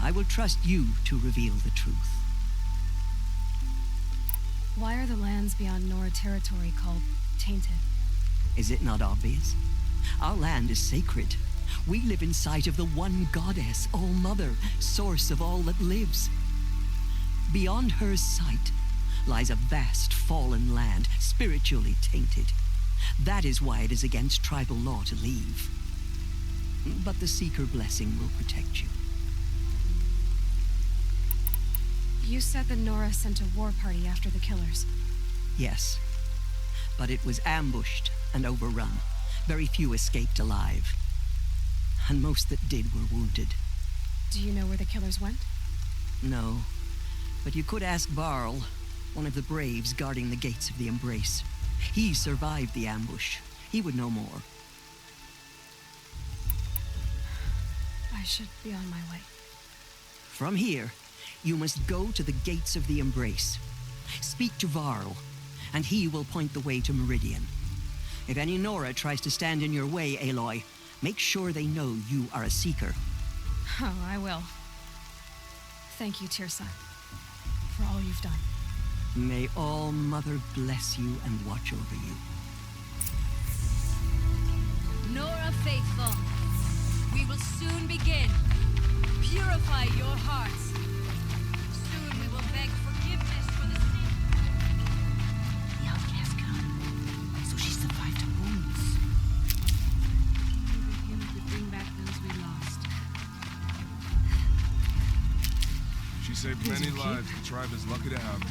I will trust you to reveal the truth. Why are the lands beyond Nora territory called tainted? Is it not obvious? Our land is sacred, We live in sight of the one goddess, All-Mother, source of all that lives. Beyond her sight lies a vast fallen land, spiritually tainted. That is why it is against tribal law to leave. But the Seeker blessing will protect you. You said that Nora sent a war party after the killers. Yes, but it was ambushed and overrun. Very few escaped alive. And most that did were wounded. Do you know where the killers went? No, but you could ask Varl, one of the braves guarding the gates of the Embrace. He survived the ambush. He would know more. I should be on my way. From here, you must go to the gates of the Embrace. Speak to Varl, and he will point the way to Meridian. If any Nora tries to stand in your way, Aloy, make sure they know you are a Seeker. Oh, I will. Thank you, Tirsa, for all you've done. May All-Mother bless you and watch over you. Nora Faithful, we will soon begin. Purify your hearts. Soon we will beg forgiveness for the sin. The outcast come, so she survived her wounds. Maybe him could bring back those we lost. She saved many lives. The tribe is lucky to have her.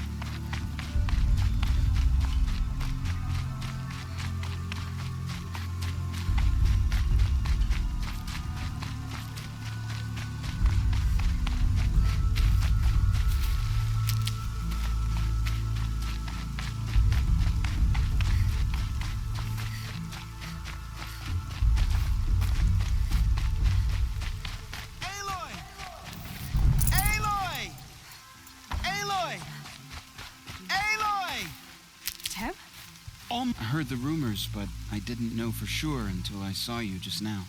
I heard the rumors, but I didn't know for sure until I saw you just now.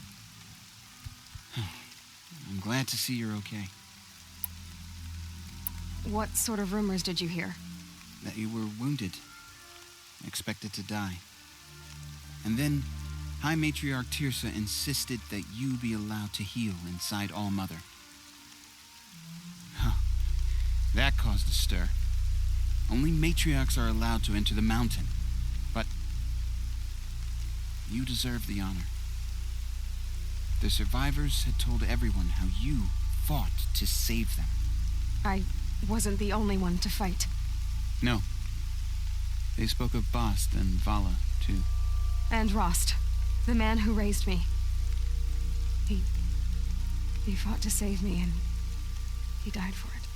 I'm glad to see you're okay. What sort of rumors did you hear? That you were wounded, expected to die. And then High Matriarch Tirsa insisted that you be allowed to heal inside All-Mother. Huh. That caused a stir. Only matriarchs are allowed to enter the mountain. But you deserve the honor. The survivors had told everyone how you fought to save them. I wasn't the only one to fight. No. They spoke of Bast and Vala, too. And Rost, the man who raised me. He fought to save me, and he died for it.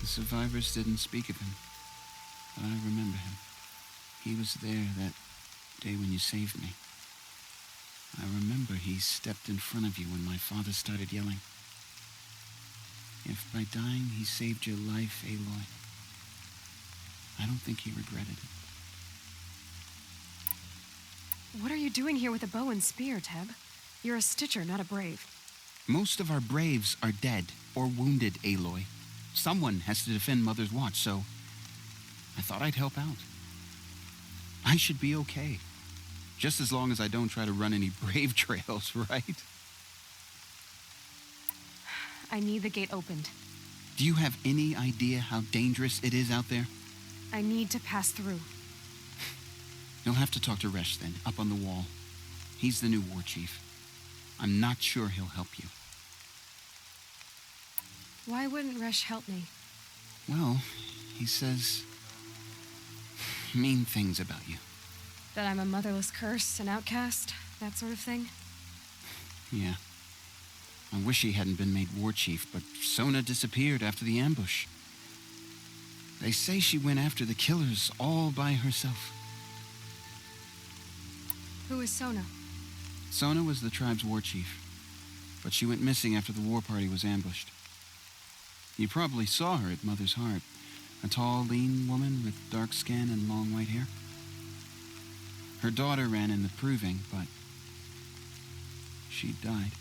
The survivors didn't speak of him, but I remember him. He was there that day when you saved me. I remember he stepped in front of you when my father started yelling. If by dying he saved your life, Aloy, I don't think he regretted it. What are you doing here with a bow and spear, Teb? You're a Stitcher, not a Brave. Most of our Braves are dead or wounded, Aloy. Someone has to defend Mother's Watch, so I thought I'd help out. I should be okay. Just as long as I don't try to run any Brave trails, right? I need the gate opened. Do you have any idea how dangerous it is out there? I need to pass through. You'll have to talk to Resh then, up on the wall. He's the new war chief. I'm not sure he'll help you. Why wouldn't Resh help me? Well, he says mean things about you. That I'm a motherless curse, an outcast, that sort of thing? Yeah. I wish he hadn't been made war chief, but Sona disappeared after the ambush. They say she went after the killers all by herself. Who is Sona? Sona was the tribe's war chief, but she went missing after the war party was ambushed. You probably saw her at Mother's Heart, a tall, lean woman with dark skin and long white hair. Her daughter ran in the proving, but she died.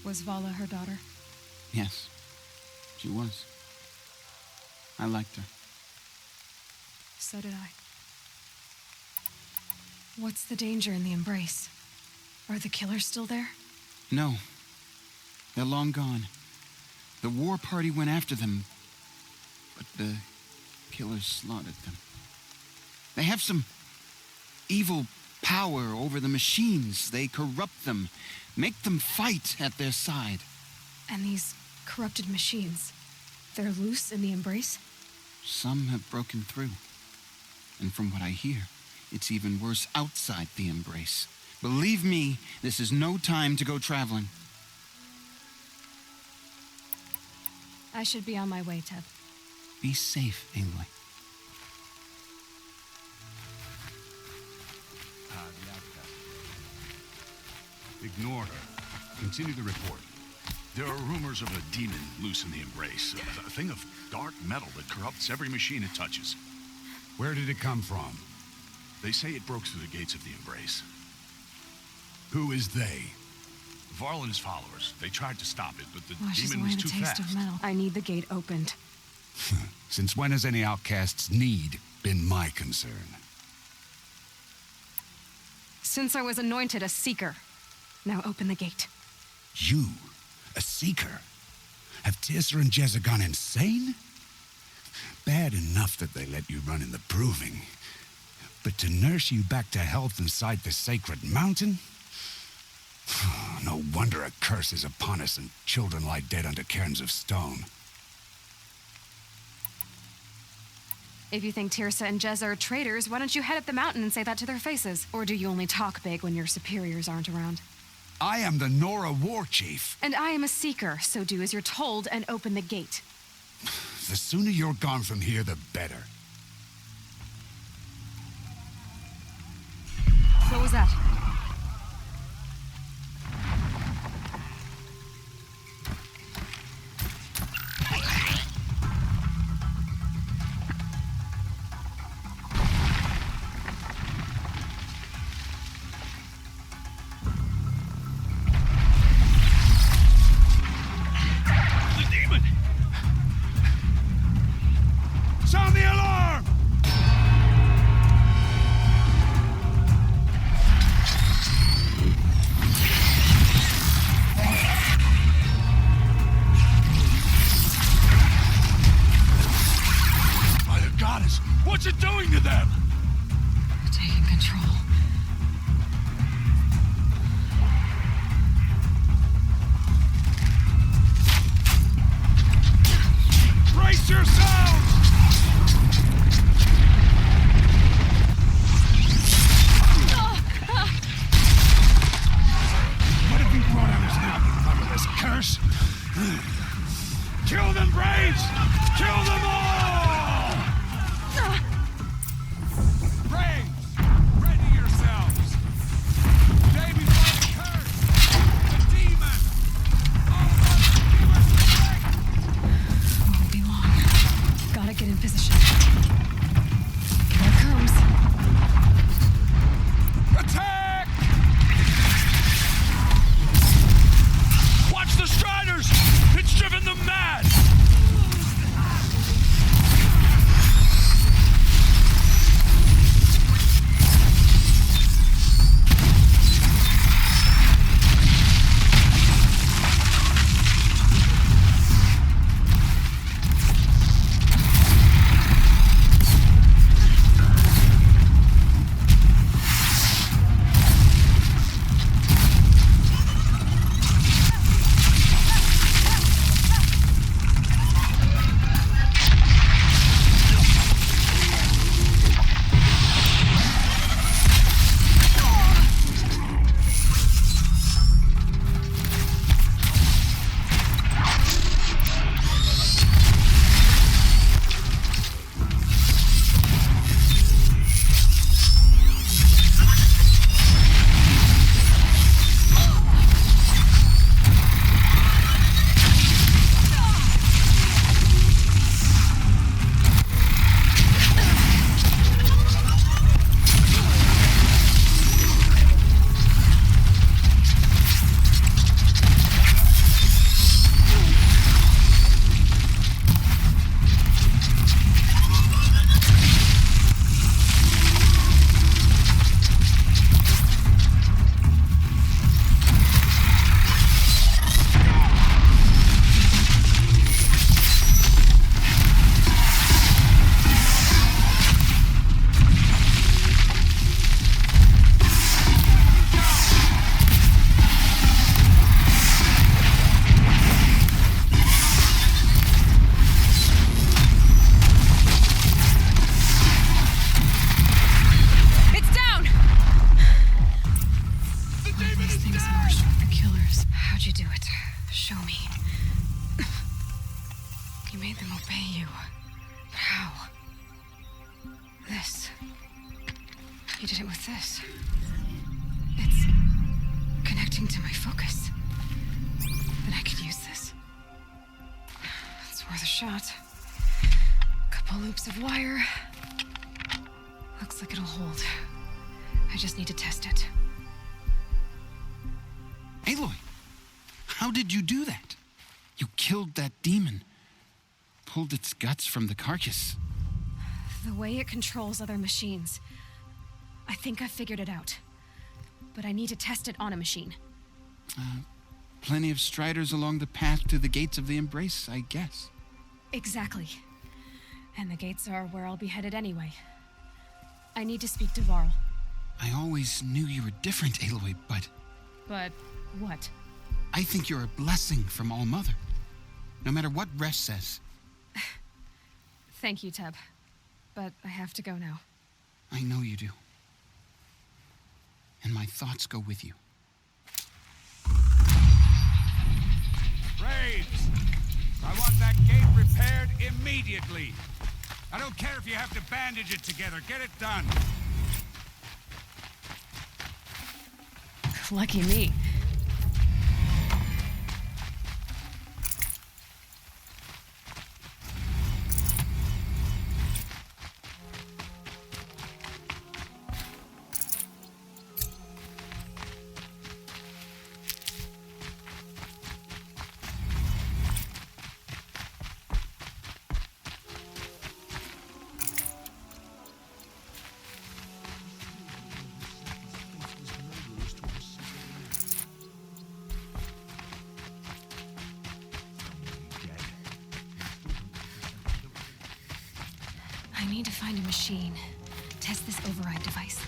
Was Vala her daughter? Yes, she was. I liked her. So did I. What's the danger in the Embrace? Are the killers still there? No. They're long gone. The war party went after them, but the killers slaughtered them. They have some evil power over the machines. They corrupt them, make them fight at their side. And these corrupted machines, they're loose in the embrace? Some have broken through. And from what I hear, it's even worse outside the embrace. Believe me, this is no time to go traveling. I should be on my way, Teb. Be safe, Aloy. The outcast. Ignore her. Continue the report. There are rumors of a demon loose in the embrace. A thing of dark metal that corrupts every machine it touches. Where did it come from? They say it broke through the gates of the embrace. Who is they? Varl and his followers. They tried to stop it, but the Washes demon away was the too taste fast. of metal. I need the gate opened. Since when has any outcast's need been my concern? Since I was anointed a seeker. Now open the gate. You? A seeker? Have Tirsa and Jezza gone insane? Bad enough that they let you run in the proving. But to nurse you back to health inside the sacred mountain? No wonder a curse is upon us and children lie dead under cairns of stone. If you think Tirsa and Jezza are traitors, why don't you head up the mountain and say that to their faces? Or do you only talk big when your superiors aren't around? I am the Nora war chief. And I am a seeker, so do as you're told and open the gate. The sooner you're gone from here, the better. What was that? Sound the alarm! By the goddess, what's it doing to them? They're taking control. Brace yourselves! What have you brought on us now, you motherless curse? Kill them, Braves! Kill them all! Braves, ready yourselves! Day before the curse! The demon! All of us give us strength! Won't be long. Gotta this. You did it with this. It's connecting to my focus. Then I could use this. It's worth a shot. Couple loops of wire. Looks like it'll hold. I just need to test it. Aloy, how did you do that? You killed that demon. Pulled its guts from the carcass. The way it controls other machines. I think I figured it out. But I need to test it on a machine. Plenty of striders along the path to the gates of the Embrace, I guess. Exactly. And the gates are where I'll be headed anyway. I need to speak to Varl. I always knew you were different, Aloy, but... But what? I think you're a blessing from All Mother. No matter what Resh says. Thank you, Teb. But I have to go now. I know you do. And my thoughts go with you. Braves! I want that gate repaired immediately. I don't care if you have to bandage it together. Get it done. Lucky me. I need to find a machine. Test this override device.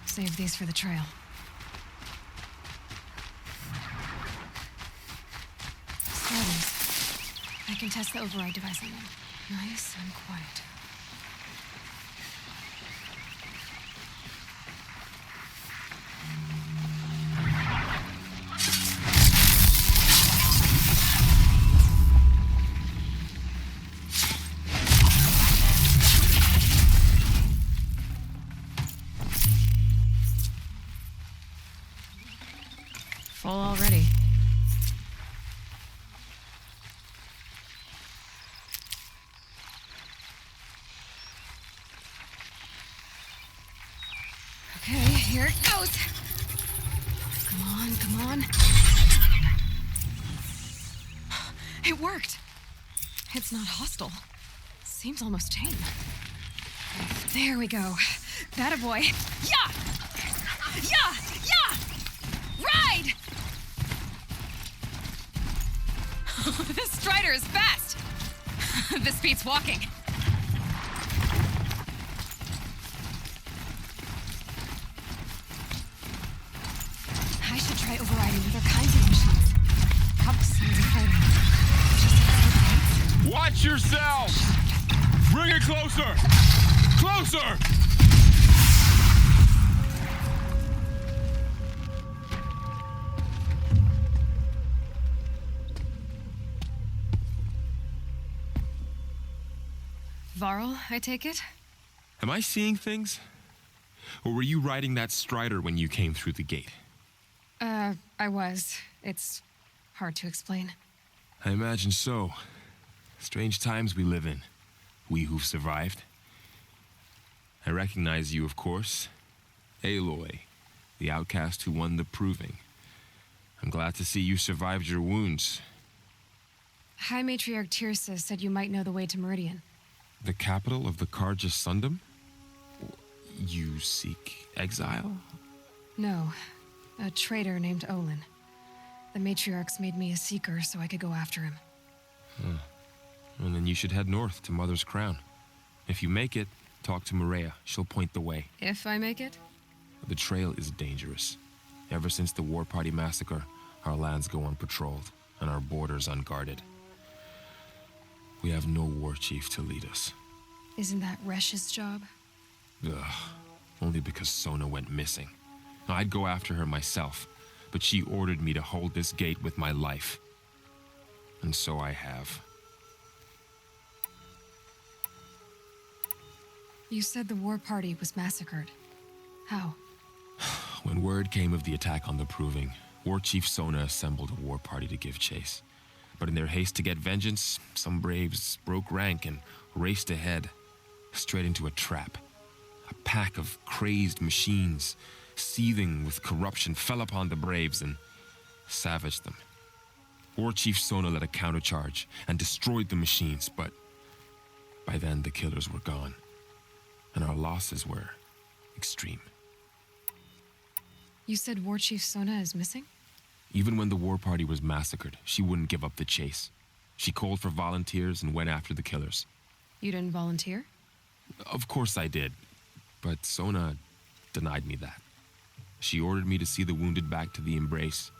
Save these for the trail. Stardust. I can test the override device on them. Nice and quiet. Full already. Okay, here it goes. Come on, come on. It worked. It's not hostile. Seems almost tame. There we go. That a boy. Yeah! Yeah! Yeah! Ride! This strider is fast! This beats walking. I should try overriding other kinds of machines. Probably sounds exciting. Watch yourself! Bring it closer! Closer! Varl, I take it? Am I seeing things? Or were you riding that strider when you came through the gate? I was. It's hard to explain. I imagine so. Strange times we live in. We who've survived. I recognize you, of course. Aloy, the outcast who won the proving. I'm glad to see you survived your wounds. High Matriarch Tirsa said you might know the way to Meridian. The capital of the Carja Sundom? You seek exile? No, a traitor named Olin. The Matriarchs made me a seeker so I could go after him. Huh. Well, then you should head north to Mother's Crown. If you make it, talk to Maria. She'll point the way. If I make it? The trail is dangerous. Ever since the War Party massacre, our lands go unpatrolled and our borders unguarded. We have no war chief to lead us. Isn't that Resh's job? Ugh. Only because Sona went missing. I'd go after her myself, but she ordered me to hold this gate with my life. And so I have. You said the War Party was massacred. How? When word came of the attack on the Proving, War Chief Sona assembled a war party to give chase. But in their haste to get vengeance, some braves broke rank and raced ahead, straight into a trap. A pack of crazed machines, seething with corruption, fell upon the braves and savaged them. War Chief Sona led a countercharge and destroyed the machines, but by then the killers were gone, and our losses were extreme. You said War Chief Sona is missing? Even when the war party was massacred, she wouldn't give up the chase. She called for volunteers and went after the killers. You didn't volunteer? Of course I did, but Sona denied me that. She ordered me to see the wounded back to the Embrace,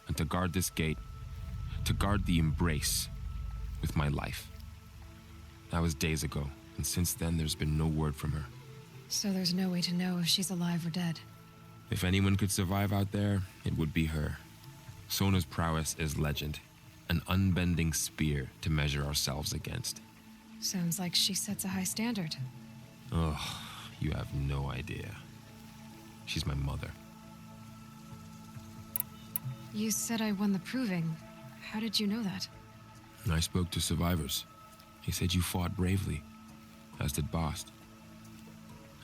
and to guard this gate, to guard the Embrace with my life. That was days ago, and since then there's been no word from her. So there's no way to know if she's alive or dead. If anyone could survive out there, it would be her. Sona's prowess is legend, an unbending spear to measure ourselves against. Sounds like she sets a high standard. Ugh, you have no idea. She's my mother. You said I won the Proving. How did you know that? I spoke to survivors. They said you fought bravely, as did Bast.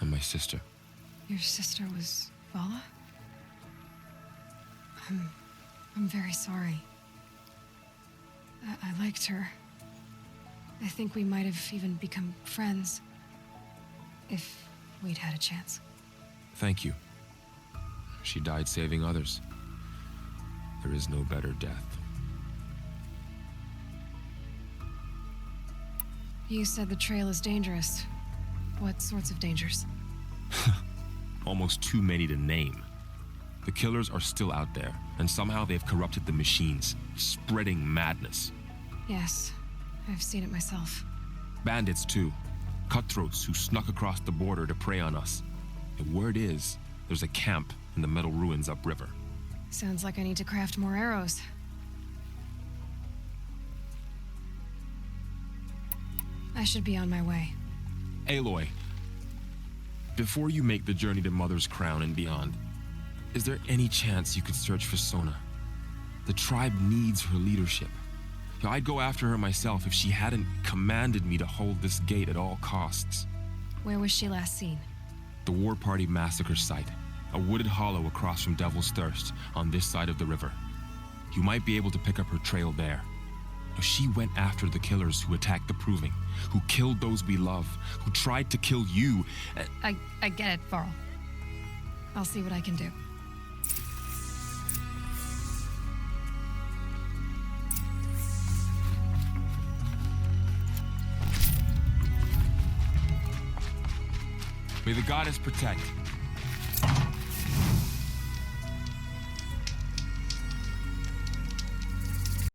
And my sister. Your sister was Vala? I'm very sorry. I liked her. I think we might have even become friends. If we'd had a chance. Thank you. She died saving others. There is no better death. You said the trail is dangerous. What sorts of dangers? Almost too many to name. The killers are still out there, and somehow they've corrupted the machines, spreading madness. Yes, I've seen it myself. Bandits, too. Cutthroats who snuck across the border to prey on us. The word is, there's a camp in the metal ruins upriver. Sounds like I need to craft more arrows. I should be on my way. Aloy, before you make the journey to Mother's Crown and beyond, is there any chance you could search for Sona? The tribe needs her leadership. I'd go after her myself if she hadn't commanded me to hold this gate at all costs. Where was she last seen? The War Party massacre site, a wooded hollow across from Devil's Thirst on this side of the river. You might be able to pick up her trail there. She went after the killers who attacked the Proving, who killed those we love, who tried to kill you. I get it, Varl. I'll see what I can do. May the goddess protect.